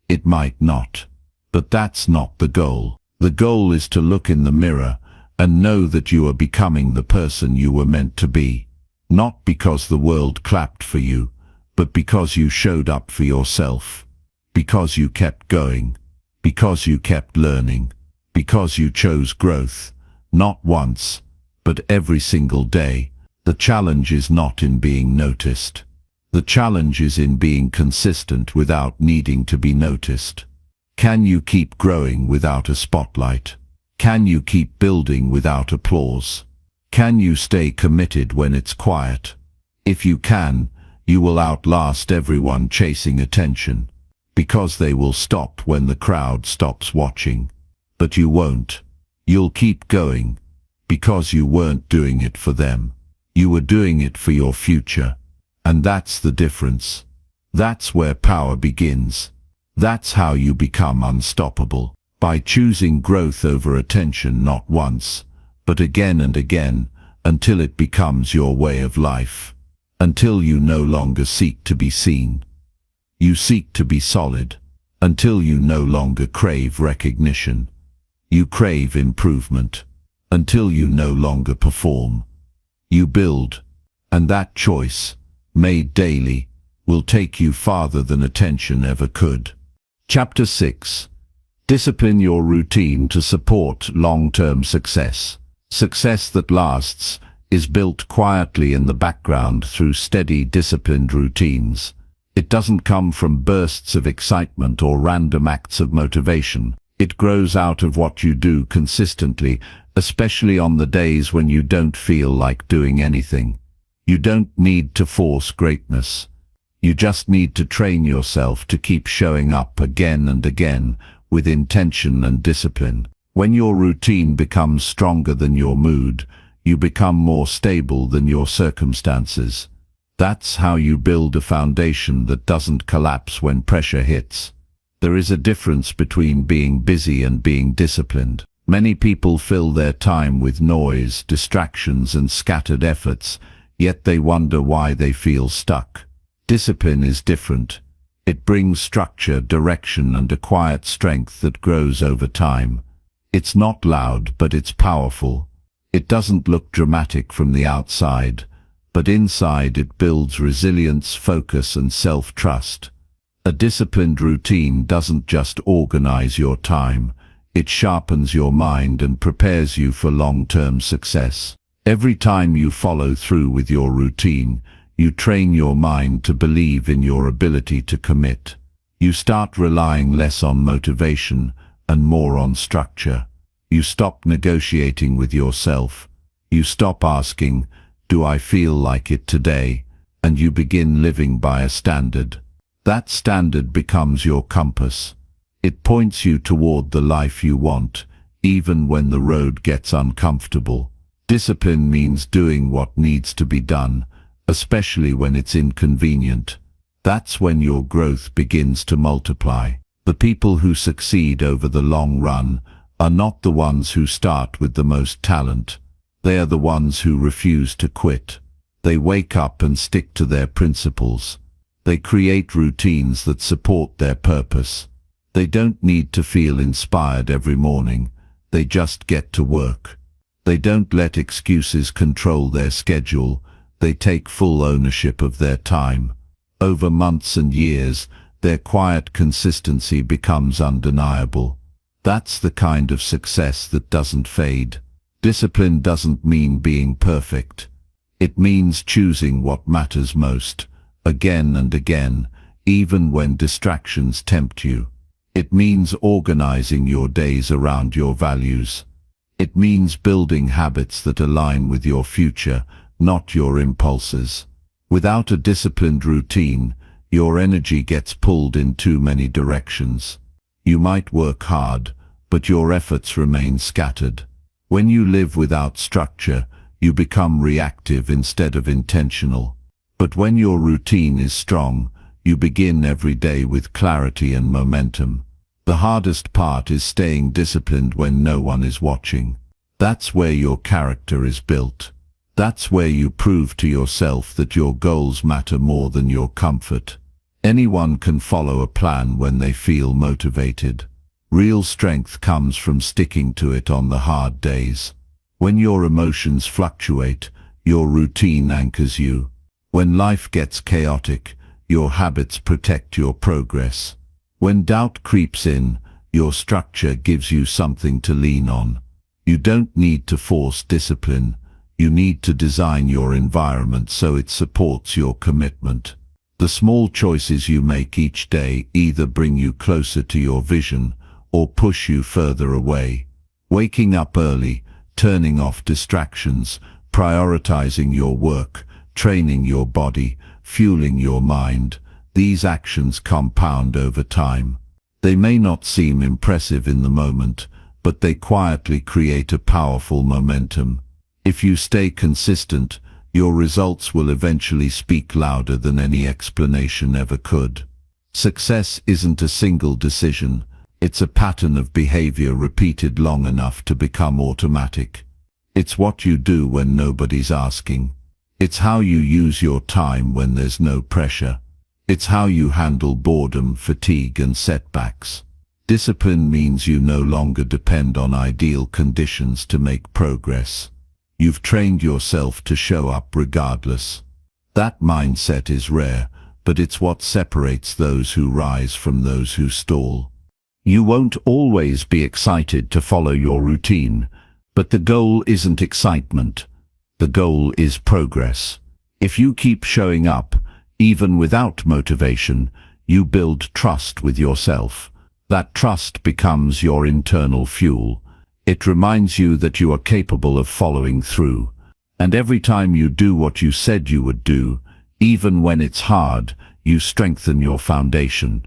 it might not. But that's not the goal. The goal is to look in the mirror and know that you are becoming the person you were meant to be. Not because the world clapped for you, but because you showed up for yourself. Because you kept going. Because you kept learning. Because you chose growth, not once, but every single day. The challenge is not in being noticed. The challenge is in being consistent without needing to be noticed. Can you keep growing without a spotlight? Can you keep building without applause? Can you stay committed when it's quiet? If you can, you will outlast everyone chasing attention, because they will stop when the crowd stops watching. But you won't. You'll keep going, because you weren't doing it for them. You were doing it for your future. And that's the difference. That's where power begins. That's how you become unstoppable. By choosing growth over attention not once, but again and again, until it becomes your way of life. Until you no longer seek to be seen. You seek to be solid. Until you no longer crave recognition. You crave improvement. Until you no longer perform. You build. And that choice, made daily, will take you farther than attention ever could. Chapter 6. Discipline your routine to support long-term success. Success that lasts is built quietly in the background through steady, disciplined routines. It doesn't come from bursts of excitement or random acts of motivation. It grows out of what you do consistently, especially on the days when you don't feel like doing anything. You don't need to force greatness. You just need to train yourself to keep showing up again and again with intention and discipline. When your routine becomes stronger than your mood, you become more stable than your circumstances. That's how you build a foundation that doesn't collapse when pressure hits. There is a difference between being busy and being disciplined. Many people fill their time with noise, distractions, and scattered efforts, yet they wonder why they feel stuck. Discipline is different. It brings structure, direction, and a quiet strength that grows over time. It's not loud, but it's powerful. It doesn't look dramatic from the outside, but inside it builds resilience, focus, and self-trust. A disciplined routine doesn't just organize your time. It sharpens your mind and prepares you for long-term success. Every time you follow through with your routine, you train your mind to believe in your ability to commit. You start relying less on motivation and more on structure. You stop negotiating with yourself. You stop asking, "Do I feel like it today?" And you begin living by a standard. That standard becomes your compass. It points you toward the life you want, even when the road gets uncomfortable. Discipline means doing what needs to be done, especially when it's inconvenient. That's when your growth begins to multiply. The people who succeed over the long run are not the ones who start with the most talent. They are the ones who refuse to quit. They wake up and stick to their principles. They create routines that support their purpose. They don't need to feel inspired every morning. They just get to work. They don't let excuses control their schedule. They take full ownership of their time. Over months and years, their quiet consistency becomes undeniable. That's the kind of success that doesn't fade. Discipline doesn't mean being perfect. It means choosing what matters most, again and again, even when distractions tempt you. It means organizing your days around your values. It means building habits that align with your future, not your impulses. Without a disciplined routine, your energy gets pulled in too many directions. You might work hard, but your efforts remain scattered. When you live without structure, you become reactive instead of intentional. But when your routine is strong, you begin every day with clarity and momentum. The hardest part is staying disciplined when no one is watching. That's where your character is built. That's where you prove to yourself that your goals matter more than your comfort. Anyone can follow a plan when they feel motivated. Real strength comes from sticking to it on the hard days. When your emotions fluctuate, your routine anchors you. When life gets chaotic, your habits protect your progress. When doubt creeps in, your structure gives you something to lean on. You don't need to force discipline. You need to design your environment so it supports your commitment. The small choices you make each day either bring you closer to your vision or push you further away. Waking up early, turning off distractions, prioritizing your work, training your body, fueling your mind, these actions compound over time. They may not seem impressive in the moment, but they quietly create a powerful momentum. If you stay consistent, your results will eventually speak louder than any explanation ever could. Success isn't a single decision. It's a pattern of behavior repeated long enough to become automatic. It's what you do when nobody's asking. It's how you use your time when there's no pressure. It's how you handle boredom, fatigue, and setbacks. Discipline means you no longer depend on ideal conditions to make progress. You've trained yourself to show up regardless. That mindset is rare, but it's what separates those who rise from those who stall. You won't always be excited to follow your routine, but the goal isn't excitement. The goal is progress. If you keep showing up, even without motivation, you build trust with yourself. That trust becomes your internal fuel. It reminds you that you are capable of following through. And every time you do what you said you would do, even when it's hard, you strengthen your foundation.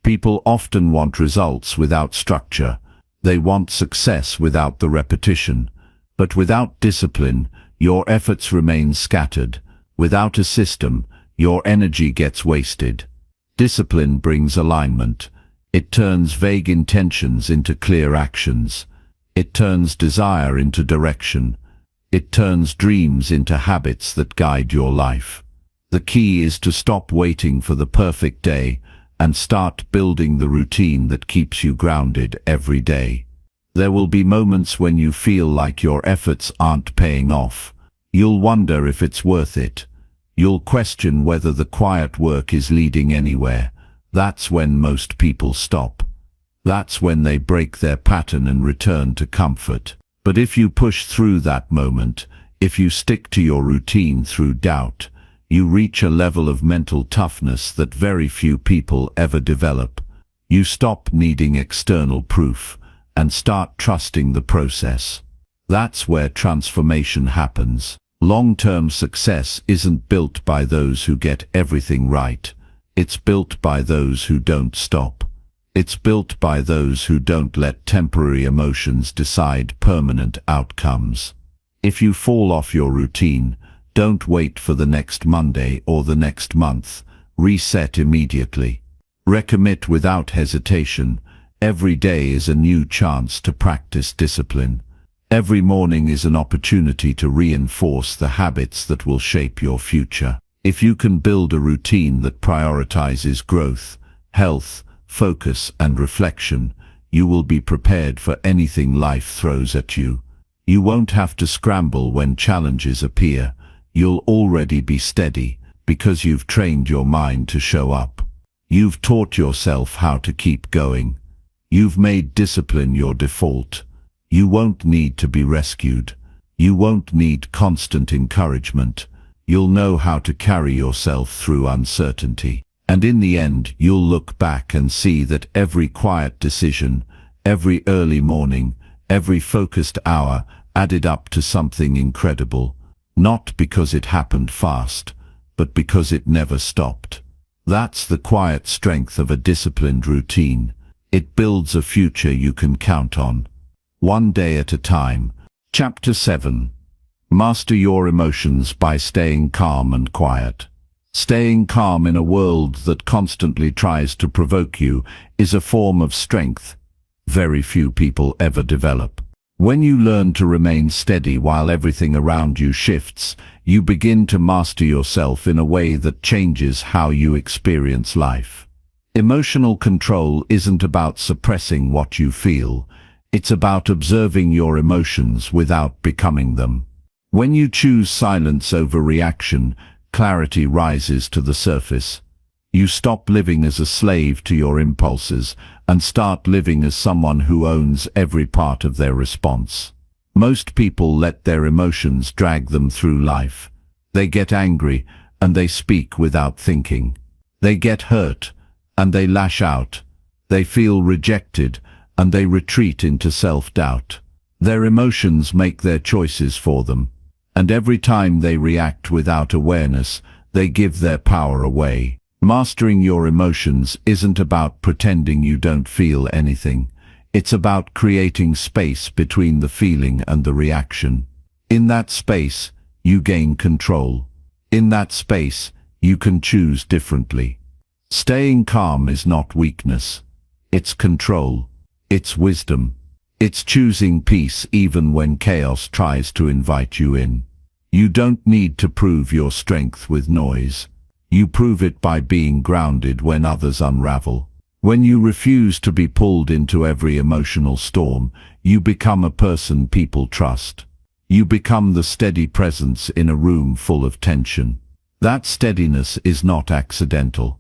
People often want results without structure. They want success without the repetition. But without discipline, your efforts remain scattered. Without a system, your energy gets wasted. Discipline brings alignment. It turns vague intentions into clear actions. It turns desire into direction. It turns dreams into habits that guide your life. The key is to stop waiting for the perfect day and start building the routine that keeps you grounded every day. There will be moments when you feel like your efforts aren't paying off. You'll wonder if it's worth it. You'll question whether the quiet work is leading anywhere. That's when most people stop. That's when they break their pattern and return to comfort. But if you push through that moment, if you stick to your routine through doubt, you reach a level of mental toughness that very few people ever develop. You stop needing external proof and start trusting the process. That's where transformation happens. Long-term success isn't built by those who get everything right. It's built by those who don't stop. It's built by those who don't let temporary emotions decide permanent outcomes. If you fall off your routine, don't wait for the next Monday or the next month. Reset immediately. Recommit without hesitation. Every day is a new chance to practice discipline. Every morning is an opportunity to reinforce the habits that will shape your future. If you can build a routine that prioritizes growth, health, focus, and reflection, you will be prepared for anything life throws at you. You won't have to scramble when challenges appear. You'll already be steady because you've trained your mind to show up. You've taught yourself how to keep going. You've made discipline your default. You won't need to be rescued. You won't need constant encouragement. You'll know how to carry yourself through uncertainty. And in the end, you'll look back and see that every quiet decision, every early morning, every focused hour added up to something incredible. Not because it happened fast, but because it never stopped. That's the quiet strength of a disciplined routine. It builds a future you can count on. One day at a time. Chapter 7. Master your emotions by staying calm and quiet. Staying calm in a world that constantly tries to provoke you is a form of strength very few people ever develop. When you learn to remain steady while everything around you shifts, you begin to master yourself in a way that changes how you experience life. Emotional control isn't about suppressing what you feel. It's about observing your emotions without becoming them. When you choose silence over reaction, clarity rises to the surface. You stop living as a slave to your impulses and start living as someone who owns every part of their response. Most people let their emotions drag them through life. They get angry and they speak without thinking. They get hurt and they lash out. They feel rejected and they retreat into self-doubt. Their emotions make their choices for them. And every time they react without awareness, they give their power away. Mastering your emotions isn't about pretending you don't feel anything. It's about creating space between the feeling and the reaction. In that space, you gain control. In that space, you can choose differently. Staying calm is not weakness. It's control. It's wisdom. It's choosing peace even when chaos tries to invite you in. You don't need to prove your strength with noise. You prove it by being grounded when others unravel. When you refuse to be pulled into every emotional storm, you become a person people trust. You become the steady presence in a room full of tension. That steadiness is not accidental.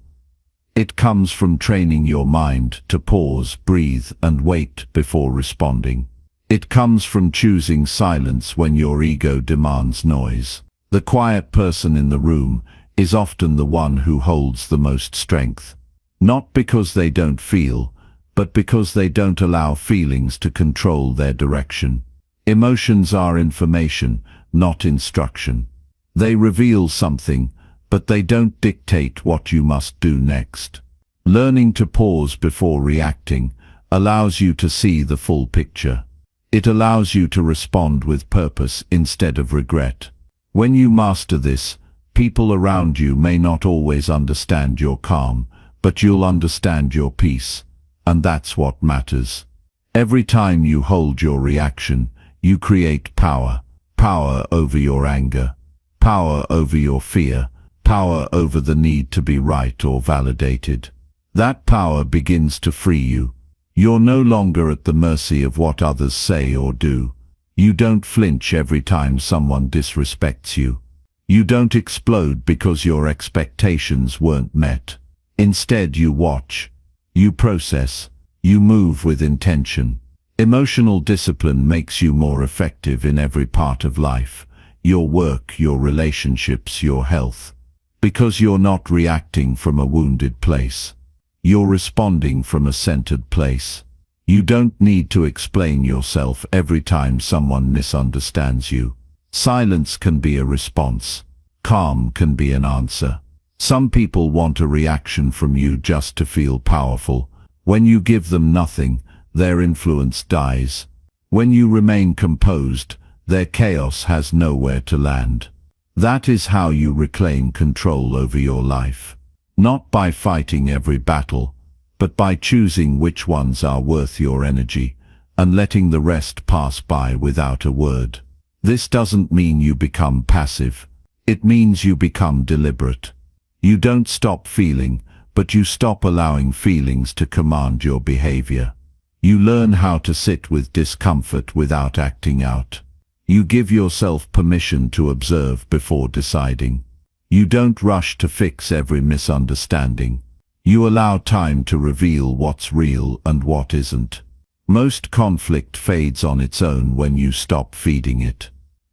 It comes from training your mind to pause, breathe, and wait before responding. It comes from choosing silence when your ego demands noise. The quiet person in the room is often the one who holds the most strength. Not because they don't feel, but because they don't allow feelings to control their direction. Emotions are information, not instruction. They reveal something, but they don't dictate what you must do next. Learning to pause before reacting allows you to see the full picture. It allows you to respond with purpose instead of regret. When you master this, people around you may not always understand your calm, but you'll understand your peace, and that's what matters. Every time you hold your reaction, you create power. Power over your anger, power over your fear, power over the need to be right or validated. That power begins to free you. You're no longer at the mercy of what others say or do. You don't flinch every time someone disrespects you. You don't explode because your expectations weren't met. Instead, you watch, you process, you move with intention. Emotional discipline makes you more effective in every part of life, your work, your relationships, your health. Because you're not reacting from a wounded place. You're responding from a centered place. You don't need to explain yourself every time someone misunderstands you. Silence can be a response. Calm can be an answer. Some people want a reaction from you just to feel powerful. When you give them nothing, their influence dies. When you remain composed, their chaos has nowhere to land. That is how you reclaim control over your life. Not by fighting every battle, but by choosing which ones are worth your energy, and letting the rest pass by without a word. This doesn't mean you become passive. It means you become deliberate. You don't stop feeling, but you stop allowing feelings to command your behavior. You learn how to sit with discomfort without acting out. You give yourself permission to observe before deciding. You don't rush to fix every misunderstanding. You allow time to reveal what's real and what isn't. Most conflict fades on its own when you stop feeding it.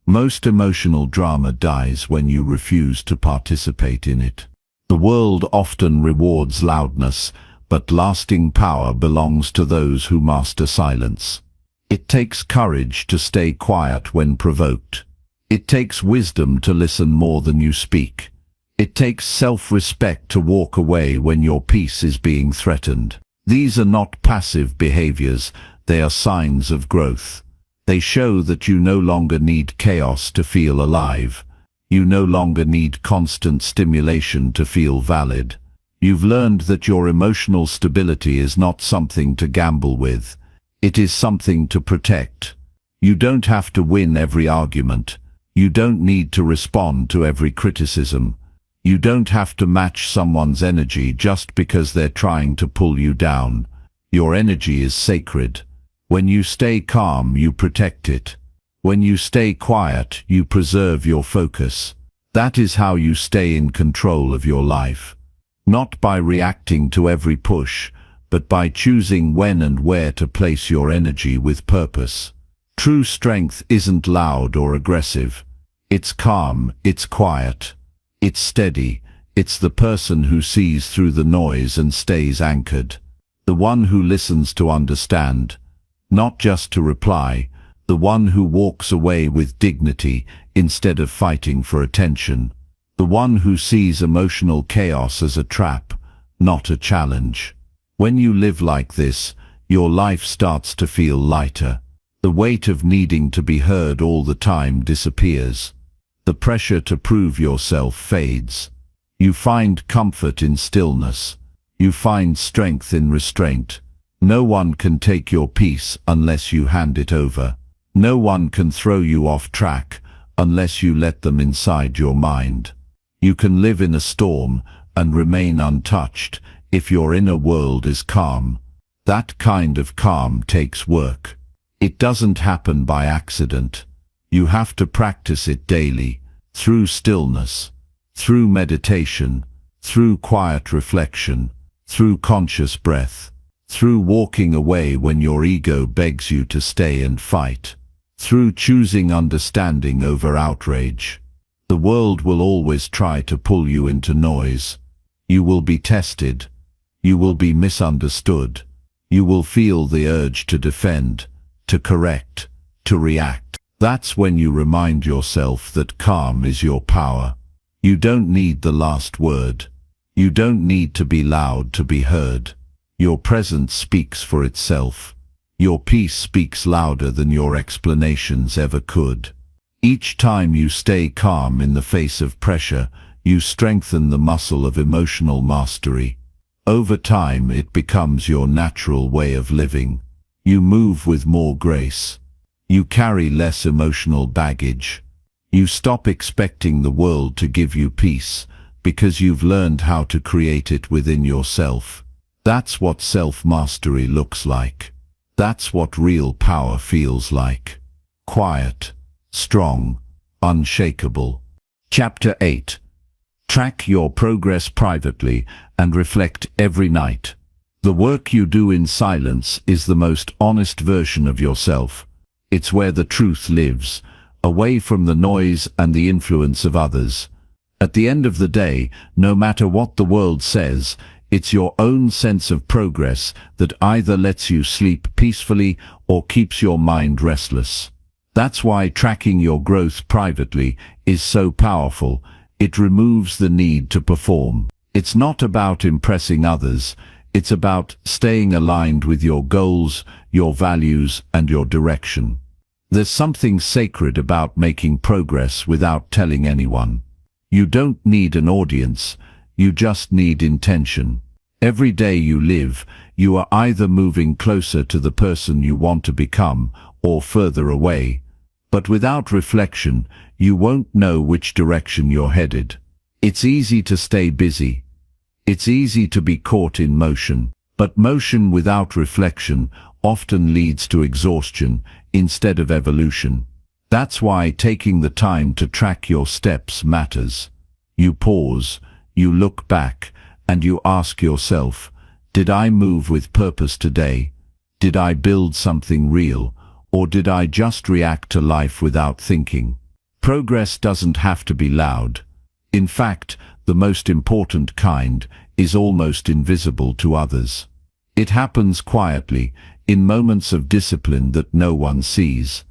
Most emotional drama dies when you refuse to participate in it. The world often rewards loudness, but lasting power belongs to those who master silence. It takes courage to stay quiet when provoked. It takes wisdom to listen more than you speak. It takes self-respect to walk away when your peace is being threatened. These are not passive behaviors, they are signs of growth. They show that you no longer need chaos to feel alive. You no longer need constant stimulation to feel valid. You've learned that your emotional stability is not something to gamble with. It is something to protect. You don't have to win every argument. You don't need to respond to every criticism. You don't have to match someone's energy just because they're trying to pull you down. Your energy is sacred. When you stay calm, you protect it. When you stay quiet, you preserve your focus. That is how you stay in control of your life. Not by reacting to every push, but by choosing when and where to place your energy with purpose. True strength isn't loud or aggressive. It's calm, it's quiet, it's steady. It's the person who sees through the noise and stays anchored. The one who listens to understand, not just to reply, The one who walks away with dignity instead of fighting for attention. The one who sees emotional chaos as a trap, not a challenge. When you live like this, your life starts to feel lighter. The weight of needing to be heard all the time disappears. The pressure to prove yourself fades. You find comfort in stillness. You find strength in restraint. No one can take your peace unless you hand it over. No one can throw you off track unless you let them inside your mind. You can live in a storm and remain untouched if your inner world is calm. That kind of calm takes work. It doesn't happen by accident. You have to practice it daily, through stillness, through meditation, through quiet reflection, through conscious breath, through walking away when your ego begs you to stay and fight, through choosing understanding over outrage. The world will always try to pull you into noise. You will be tested. You will be misunderstood. You will feel the urge to defend, to correct, to react. That's when you remind yourself that calm is your power. You don't need the last word. You don't need to be loud to be heard. Your presence speaks for itself. Your peace speaks louder than your explanations ever could. Each time you stay calm in the face of pressure, you strengthen the muscle of emotional mastery. Over time, it becomes your natural way of living. You move with more grace. You carry less emotional baggage. You stop expecting the world to give you peace, because you've learned how to create it within yourself. That's what self-mastery looks like. That's what real power feels like. Quiet, strong, unshakable. Chapter 8. Track your progress privately and reflect every night. The work you do in silence is the most honest version of yourself. It's where the truth lives, away from the noise and the influence of others. At the end of the day, no matter what the world says, it's your own sense of progress that either lets you sleep peacefully or keeps your mind restless. That's why tracking your growth privately is so powerful. It removes the need to perform. It's not about impressing others. It's about staying aligned with your goals, your values, and your direction. There's something sacred about making progress without telling anyone. You don't need an audience. You just need intention. Every day you live, you are either moving closer to the person you want to become or further away. But without reflection, you won't know which direction you're headed. It's easy to stay busy. It's easy to be caught in motion. But motion without reflection often leads to exhaustion instead of evolution. That's why taking the time to track your steps matters. You pause, you look back, and you ask yourself, did I move with purpose today? Did I build something real? Or did I just react to life without thinking? Progress doesn't have to be loud. In fact, the most important kind is almost invisible to others. It happens quietly, in moments of discipline that no one sees.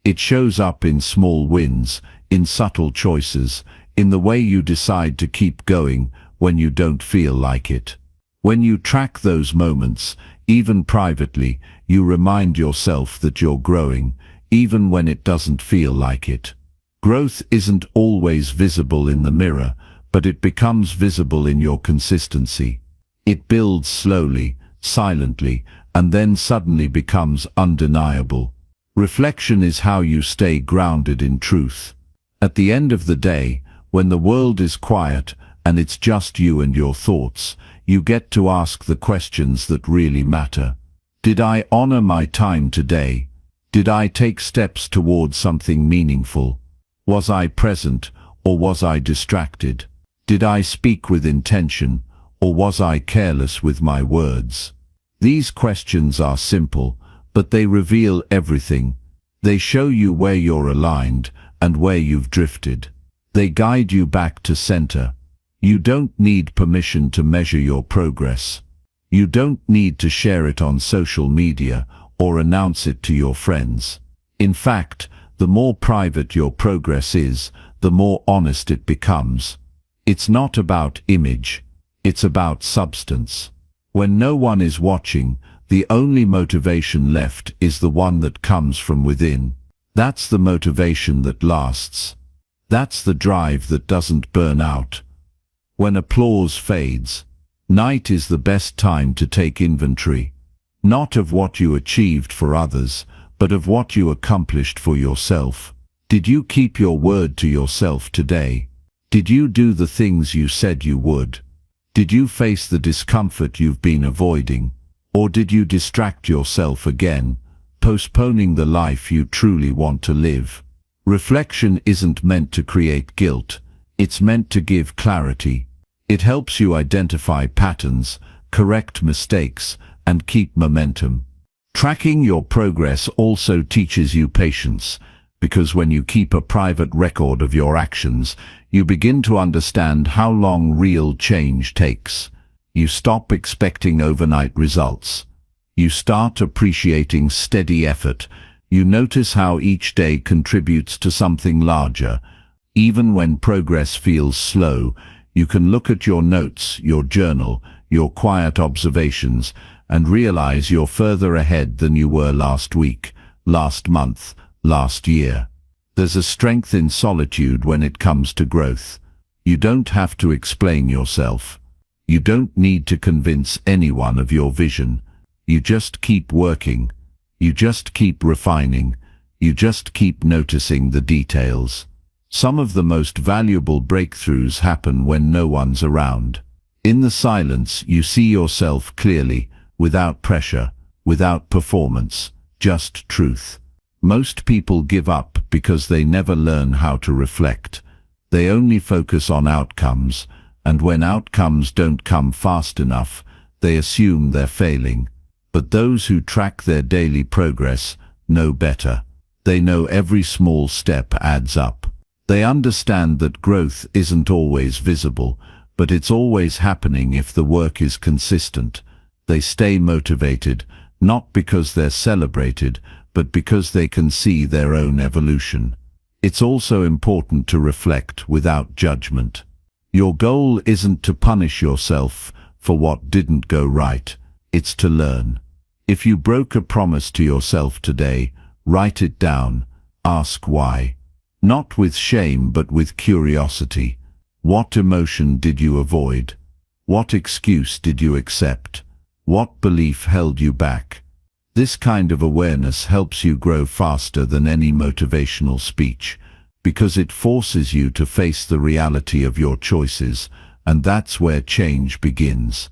It shows up in small wins, in subtle choices, in the way you decide to keep going when you don't feel like it. When you track those moments, even privately, you remind yourself that you're growing, even when it doesn't feel like it. Growth isn't always visible in the mirror, but it becomes visible in your consistency. It builds slowly, silently, and then suddenly becomes undeniable. Reflection is how you stay grounded in truth. At the end of the day, when the world is quiet and it's just you and your thoughts, you get to ask the questions that really matter. Did I honor my time today? Did I take steps toward something meaningful? Was I present, or was I distracted? Did I speak with intention, or was I careless with my words? These questions are simple, but they reveal everything. They show you where you're aligned and where you've drifted. They guide you back to center. You don't need permission to measure your progress. You don't need to share it on social media or announce it to your friends. In fact, the more private your progress is, the more honest it becomes. It's not about image, it's about substance. When no one is watching, the only motivation left is the one that comes from within. That's the motivation that lasts. That's the drive that doesn't burn out. When applause fades, night is the best time to take inventory, not of what you achieved for others, but of what you accomplished for yourself. Did you keep your word to yourself today? Did you do the things you said you would? Did you face the discomfort you've been avoiding? Or did you distract yourself again, postponing the life you truly want to live? Reflection isn't meant to create guilt, it's meant to give clarity. It helps you identify patterns, correct mistakes, and keep momentum. Tracking your progress also teaches you patience, because when you keep a private record of your actions, you begin to understand how long real change takes. You stop expecting overnight results. You start appreciating steady effort. You notice how each day contributes to something larger. Even when progress feels slow, you can look at your notes, your journal, your quiet observations, and realize you're further ahead than you were last week, last month, last year. There's a strength in solitude when it comes to growth. You don't have to explain yourself. You don't need to convince anyone of your vision. You just keep working. You just keep refining. You just keep noticing the details. Some of the most valuable breakthroughs happen when no one's around. In the silence, you see yourself clearly, without pressure, without performance, just truth. Most people give up because they never learn how to reflect. They only focus on outcomes, and when outcomes don't come fast enough, they assume they're failing. But those who track their daily progress know better. They know every small step adds up. They understand that growth isn't always visible, but it's always happening if the work is consistent. They stay motivated, not because they're celebrated, but because they can see their own evolution. It's also important to reflect without judgment. Your goal isn't to punish yourself for what didn't go right, it's to learn. If you broke a promise to yourself today, write it down, ask why. Not with shame but with curiosity. What emotion did you avoid? What excuse did you accept? What belief held you back? This kind of awareness helps you grow faster than any motivational speech, because it forces you to face the reality of your choices, and that's where change begins.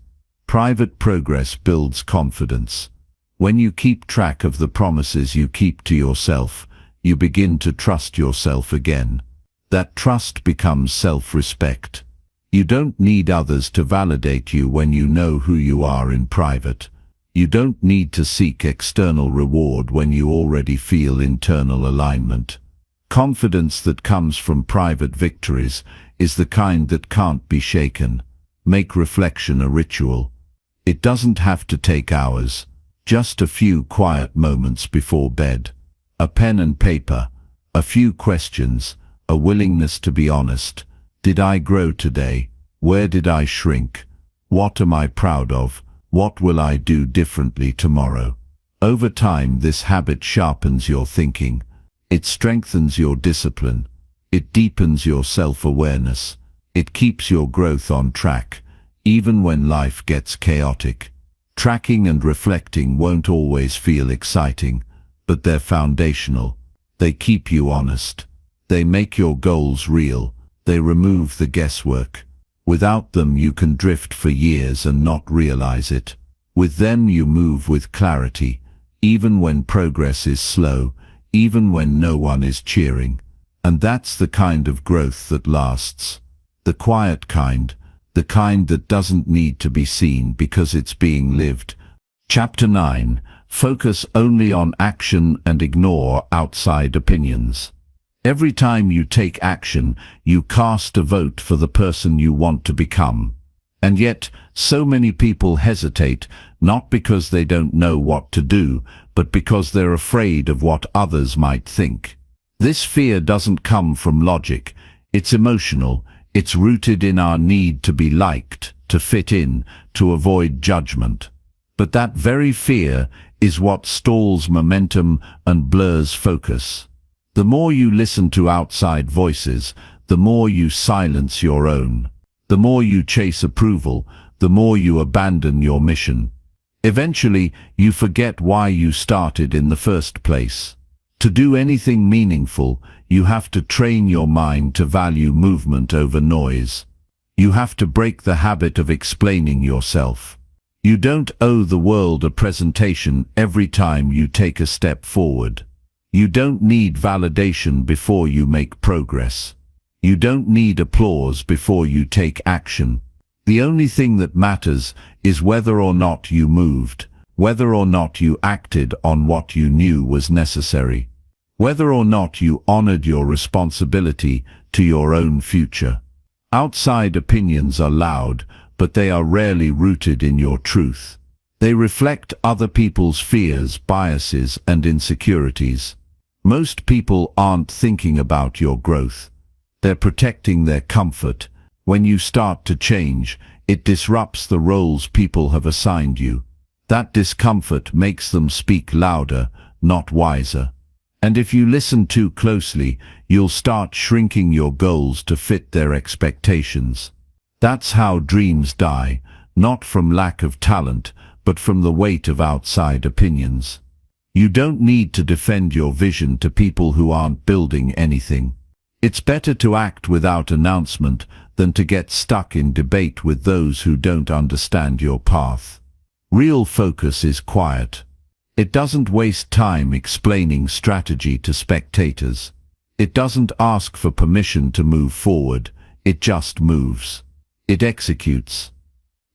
Private progress builds confidence. When you keep track of the promises you keep to yourself, you begin to trust yourself again. That trust becomes self-respect. You don't need others to validate you when you know who you are in private. You don't need to seek external reward when you already feel internal alignment. Confidence that comes from private victories is the kind that can't be shaken. Make reflection a ritual. It doesn't have to take hours, just a few quiet moments before bed. A pen and paper, a few questions, a willingness to be honest. Did I grow today? Where did I shrink? What am I proud of? What will I do differently tomorrow? Over time, this habit sharpens your thinking. It strengthens your discipline. It deepens your self-awareness. It keeps your growth on track, even when life gets chaotic. Tracking and reflecting won't always feel exciting, but they're foundational. They keep you honest. They make your goals real. They remove the guesswork. Without them, you can drift for years and not realize it. With them, you move with clarity, even when progress is slow, even when no one is cheering. And that's the kind of growth that lasts. The quiet kind, the kind that doesn't need to be seen because it's being lived. Chapter 9. Focus only on action and ignore outside opinions. Every time you take action, you cast a vote for the person you want to become. And yet, so many people hesitate, not because they don't know what to do, but because they're afraid of what others might think. This fear doesn't come from logic. It's emotional. It's rooted in our need to be liked, to fit in, to avoid judgment. But that very fear is what stalls momentum and blurs focus. The more you listen to outside voices, the more you silence your own. The more you chase approval, the more you abandon your mission. Eventually, you forget why you started in the first place. To do anything meaningful, you have to train your mind to value movement over noise. You have to break the habit of explaining yourself. You don't owe the world a presentation every time you take a step forward. You don't need validation before you make progress. You don't need applause before you take action. The only thing that matters is whether or not you moved, whether or not you acted on what you knew was necessary, whether or not you honored your responsibility to your own future. Outside opinions are loud, but they are rarely rooted in your truth. They reflect other people's fears, biases, and insecurities. Most people aren't thinking about your growth. They're protecting their comfort. When you start to change, it disrupts the roles people have assigned you. That discomfort makes them speak louder, not wiser. And if you listen too closely, you'll start shrinking your goals to fit their expectations. That's how dreams die, not from lack of talent, but from the weight of outside opinions. You don't need to defend your vision to people who aren't building anything. It's better to act without announcement than to get stuck in debate with those who don't understand your path. Real focus is quiet. It doesn't waste time explaining strategy to spectators. It doesn't ask for permission to move forward. It just moves. It executes.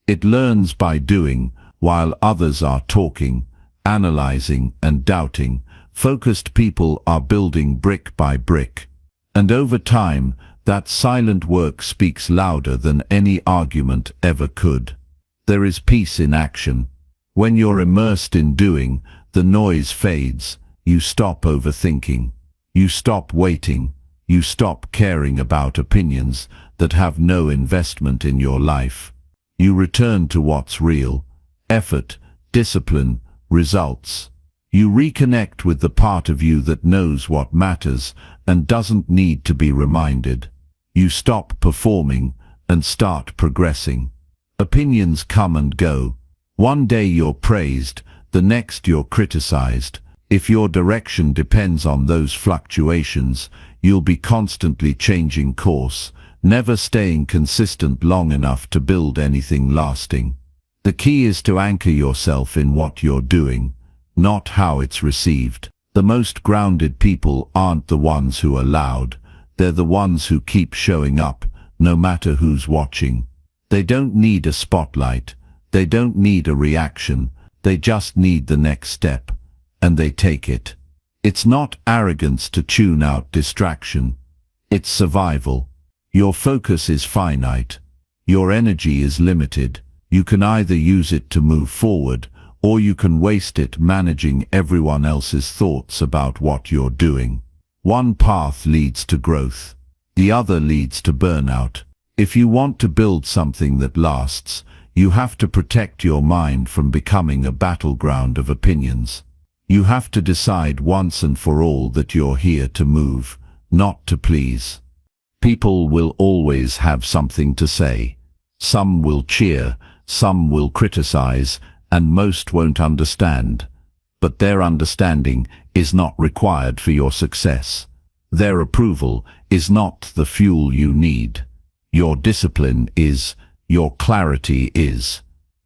It learns by doing, while others are talking, analyzing, and doubting. Focused people are building brick by brick. And over time, that silent work speaks louder than any argument ever could. There is peace in action. When you're immersed in doing, the noise fades. You stop overthinking. You stop waiting. You stop caring about opinions that have no investment in your life. You return to what's real: effort, discipline, results. You reconnect with the part of you that knows what matters and doesn't need to be reminded. You stop performing and start progressing. Opinions come and go. One day you're praised, the next you're criticized. If your direction depends on those fluctuations, you'll be constantly changing course, never staying consistent long enough to build anything lasting. The key is to anchor yourself in what you're doing, not how it's received. The most grounded people aren't the ones who are loud. They're the ones who keep showing up, no matter who's watching. They don't need a spotlight. They don't need a reaction. They just need the next step. And they take it. It's not arrogance to tune out distraction. It's survival. Your focus is finite. Your energy is limited. You can either use it to move forward, or you can waste it managing everyone else's thoughts about what you're doing. One path leads to growth. The other leads to burnout. If you want to build something that lasts, you have to protect your mind from becoming a battleground of opinions. You have to decide once and for all that you're here to move, not to please. People will always have something to say. Some will cheer, some will criticize, and most won't understand. But their understanding is not required for your success. Their approval is not the fuel you need. Your discipline is, your clarity is,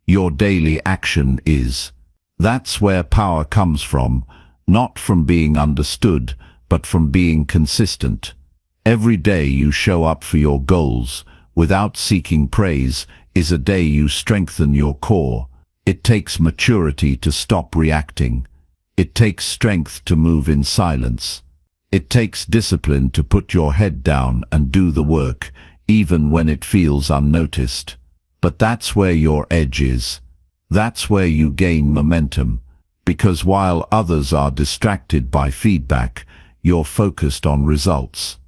your daily action is. That's where power comes from, not from being understood, but from being consistent. Every day you show up for your goals, without seeking praise, is a day you strengthen your core. It takes maturity to stop reacting. It takes strength to move in silence. It takes discipline to put your head down and do the work, even when it feels unnoticed. But that's where your edge is. That's where you gain momentum. Because while others are distracted by feedback, you're focused on results.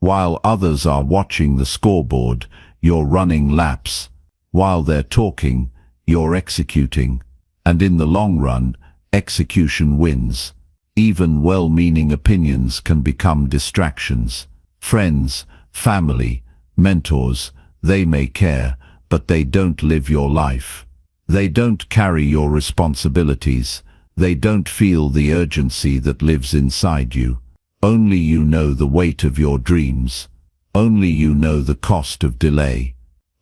While others are watching the scoreboard, you're running laps. While they're talking, you're executing. And in the long run, execution wins. Even well-meaning opinions can become distractions. Friends, family, mentors, they may care, but they don't live your life. They don't carry your responsibilities. They don't feel the urgency that lives inside you. Only you know the weight of your dreams. Only you know the cost of delay.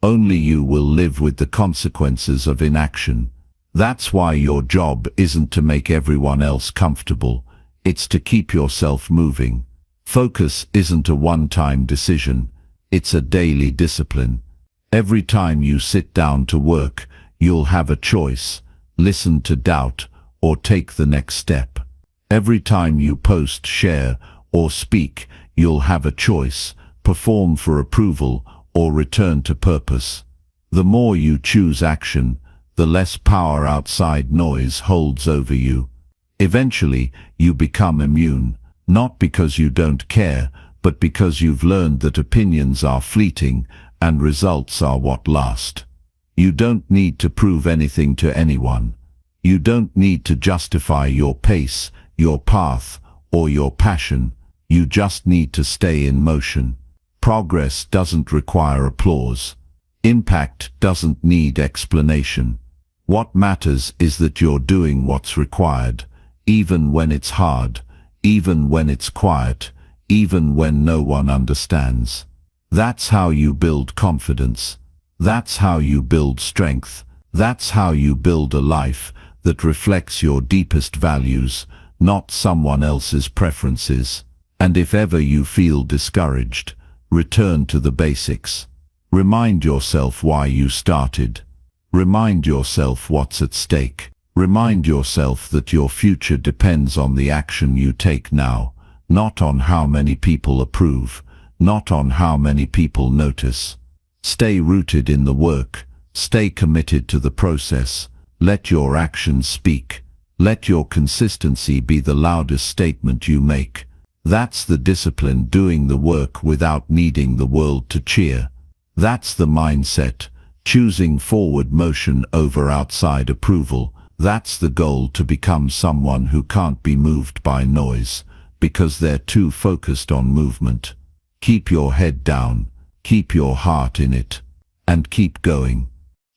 Only you will live with the consequences of inaction. That's why your job isn't to make everyone else comfortable. It's to keep yourself moving. Focus isn't a one-time decision. It's a daily discipline. Every time you sit down to work, you'll have a choice. Listen to doubt or take the next step. Every time you post, share, or speak, you'll have a choice. Perform for approval or return to purpose. The more you choose action, the less power outside noise holds over you. Eventually, you become immune, not because you don't care, but because you've learned that opinions are fleeting and results are what last. You don't need to prove anything to anyone. You don't need to justify your pace, your path, or your passion. You just need to stay in motion. Progress doesn't require applause. Impact doesn't need explanation. What matters is that you're doing what's required, even when it's hard, even when it's quiet, even when no one understands. That's how you build confidence. That's how you build strength. That's how you build a life that reflects your deepest values, not someone else's preferences. And if ever you feel discouraged, return to the basics. Remind yourself why you started. Remind yourself what's at stake. Remind yourself that your future depends on the action you take now, not on how many people approve, not on how many people notice. Stay rooted in the work. Stay committed to the process. Let your actions speak. Let your consistency be the loudest statement you make. That's the discipline, doing the work without needing the world to cheer. That's the mindset, choosing forward motion over outside approval. That's the goal, to become someone who can't be moved by noise, because they're too focused on movement. Keep your head down, keep your heart in it, and keep going.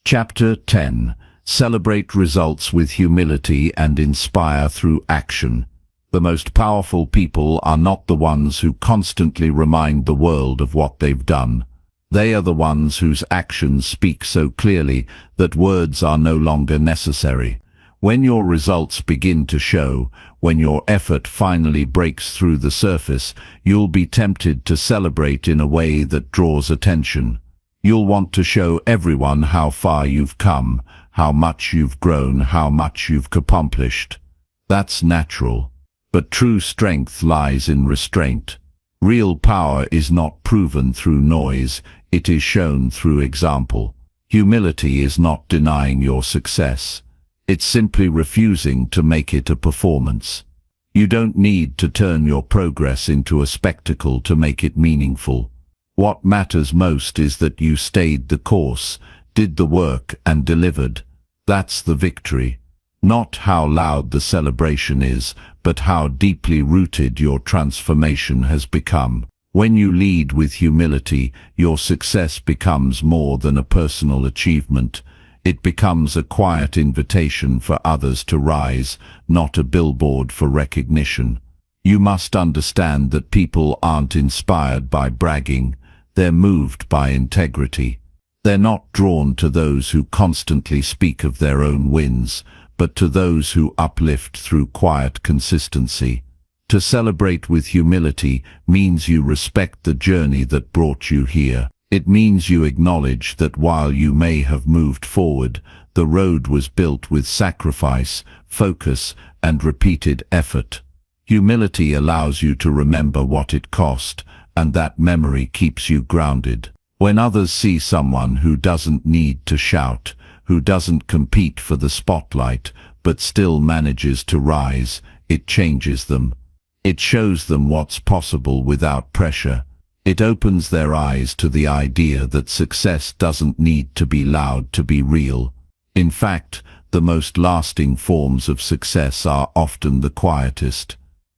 Chapter 10. Celebrate results with humility and inspire through action. The most powerful people are not the ones who constantly remind the world of what they've done. They are the ones whose actions speak so clearly that words are no longer necessary. When your results begin to show, when your effort finally breaks through the surface, you'll be tempted to celebrate in a way that draws attention. You'll want to show everyone how far you've come, how much you've grown, how much you've accomplished. That's natural. But true strength lies in restraint. Real power is not proven through noise, it is shown through example. Humility is not denying your success. It's simply refusing to make it a performance. You don't need to turn your progress into a spectacle to make it meaningful. What matters most is that you stayed the course, did the work, and delivered. That's the victory. Not how loud the celebration is, but how deeply rooted your transformation has become. When you lead with humility, your success becomes more than a personal achievement. It becomes a quiet invitation for others to rise, not a billboard for recognition. You must understand that people aren't inspired by bragging. They're moved by integrity. They're not drawn to those who constantly speak of their own wins, but to those who uplift through quiet consistency. To celebrate with humility means you respect the journey that brought you here. It means you acknowledge that while you may have moved forward, the road was built with sacrifice, focus, and repeated effort. Humility allows you to remember what it cost, and that memory keeps you grounded. When others see someone who doesn't need to shout, who doesn't compete for the spotlight, but still manages to rise, it changes them. It shows them what's possible without pressure. It opens their eyes to the idea that success doesn't need to be loud to be real. In fact, the most lasting forms of success are often the quietest.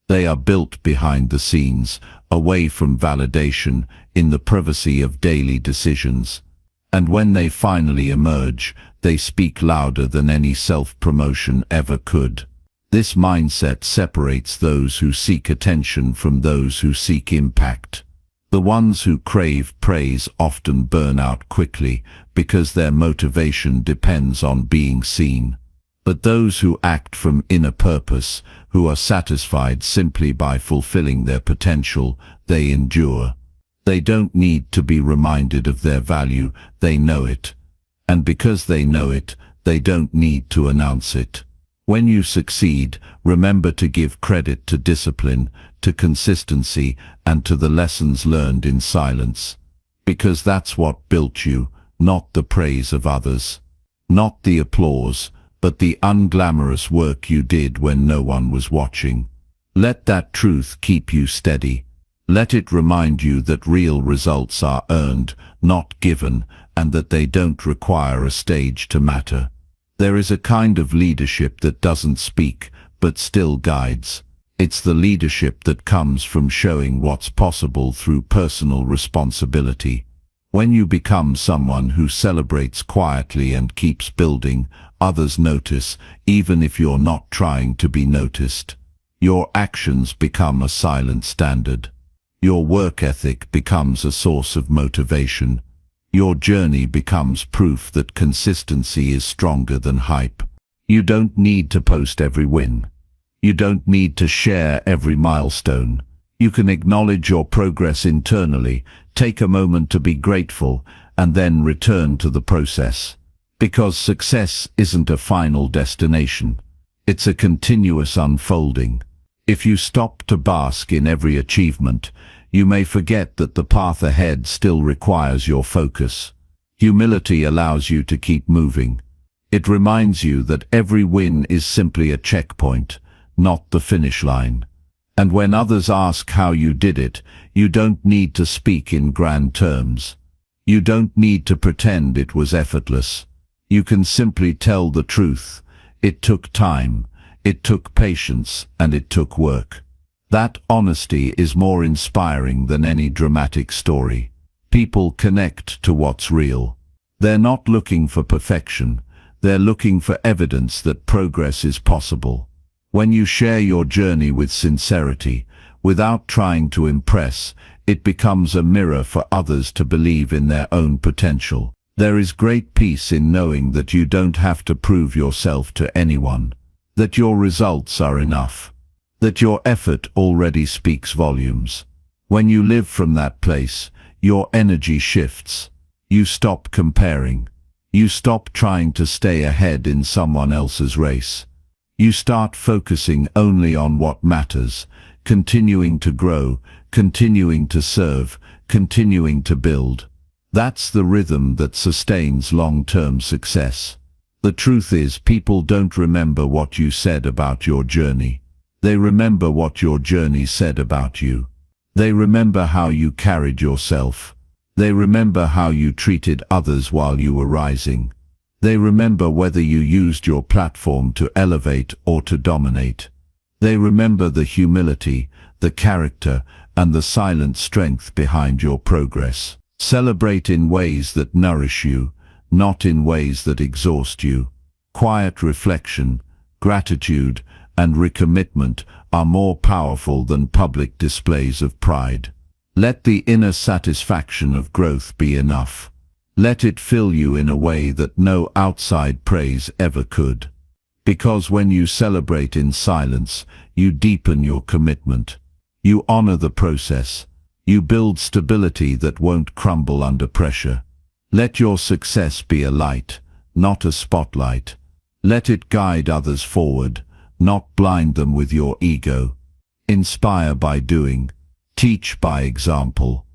They are built behind the scenes, away from validation, in the privacy of daily decisions. And when they finally emerge, they speak louder than any self-promotion ever could. This mindset separates those who seek attention from those who seek impact. The ones who crave praise often burn out quickly because their motivation depends on being seen. But those who act from inner purpose, who are satisfied simply by fulfilling their potential, they endure. They don't need to be reminded of their value, they know it. And because they know it, they don't need to announce it. When you succeed, remember to give credit to discipline, to consistency, and to the lessons learned in silence. Because that's what built you, not the praise of others. Not the applause, but the unglamorous work you did when no one was watching. Let that truth keep you steady. Let it remind you that real results are earned, not given, and that they don't require a stage to matter. There is a kind of leadership that doesn't speak, but still guides. It's the leadership that comes from showing what's possible through personal responsibility. When you become someone who celebrates quietly and keeps building, others notice, even if you're not trying to be noticed. Your actions become a silent standard. Your work ethic becomes a source of motivation. Your journey becomes proof that consistency is stronger than hype. You don't need to post every win. You don't need to share every milestone. You can acknowledge your progress internally, take a moment to be grateful, and then return to the process. Because success isn't a final destination. It's a continuous unfolding. If you stop to bask in every achievement, you may forget that the path ahead still requires your focus. Humility allows you to keep moving. It reminds you that every win is simply a checkpoint, not the finish line. And when others ask how you did it, you don't need to speak in grand terms. You don't need to pretend it was effortless. You can simply tell the truth. It took time, it took patience, and it took work. That honesty is more inspiring than any dramatic story. People connect to what's real. They're not looking for perfection. They're looking for evidence that progress is possible. When you share your journey with sincerity, without trying to impress, it becomes a mirror for others to believe in their own potential. There is great peace in knowing that you don't have to prove yourself to anyone, that your results are enough, that your effort already speaks volumes. When you live from that place, your energy shifts. You stop comparing. You stop trying to stay ahead in someone else's race. You start focusing only on what matters, continuing to grow, continuing to serve, continuing to build. That's the rhythm that sustains long-term success. The truth is, people don't remember what you said about your journey. They remember what your journey said about you. They remember how you carried yourself. They remember how you treated others while you were rising. They remember whether you used your platform to elevate or to dominate. They remember the humility, the character, and the silent strength behind your progress. Celebrate in ways that nourish you, not in ways that exhaust you. Quiet reflection, gratitude, and recommitment are more powerful than public displays of pride. Let the inner satisfaction of growth be enough. Let it fill you in a way that no outside praise ever could. Because when you celebrate in silence, you deepen your commitment. You honor the process. You build stability that won't crumble under pressure. Let your success be a light, not a spotlight. Let it guide others forward, not blind them with your ego. Inspire by doing. Teach by example.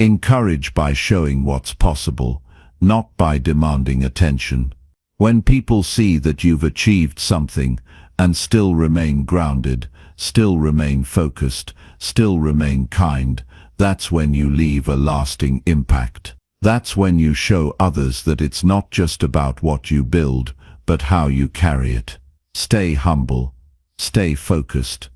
Encourage by showing what's possible, not by demanding attention. When people see that you've achieved something and still remain grounded, still remain focused, still remain kind, that's when you leave a lasting impact. That's when you show others that it's not just about what you build, but how you carry it. Stay humble. Stay focused.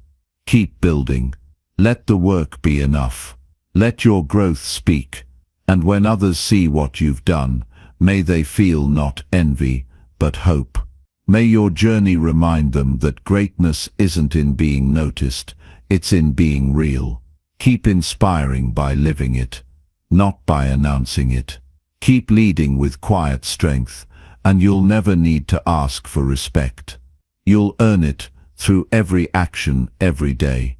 Keep building. Let the work be enough. Let your growth speak. And when others see what you've done, may they feel not envy, but hope. May your journey remind them that greatness isn't in being noticed, it's in being real. Keep inspiring by living it, not by announcing it. Keep leading with quiet strength, and you'll never need to ask for respect. You'll earn it through every action every day.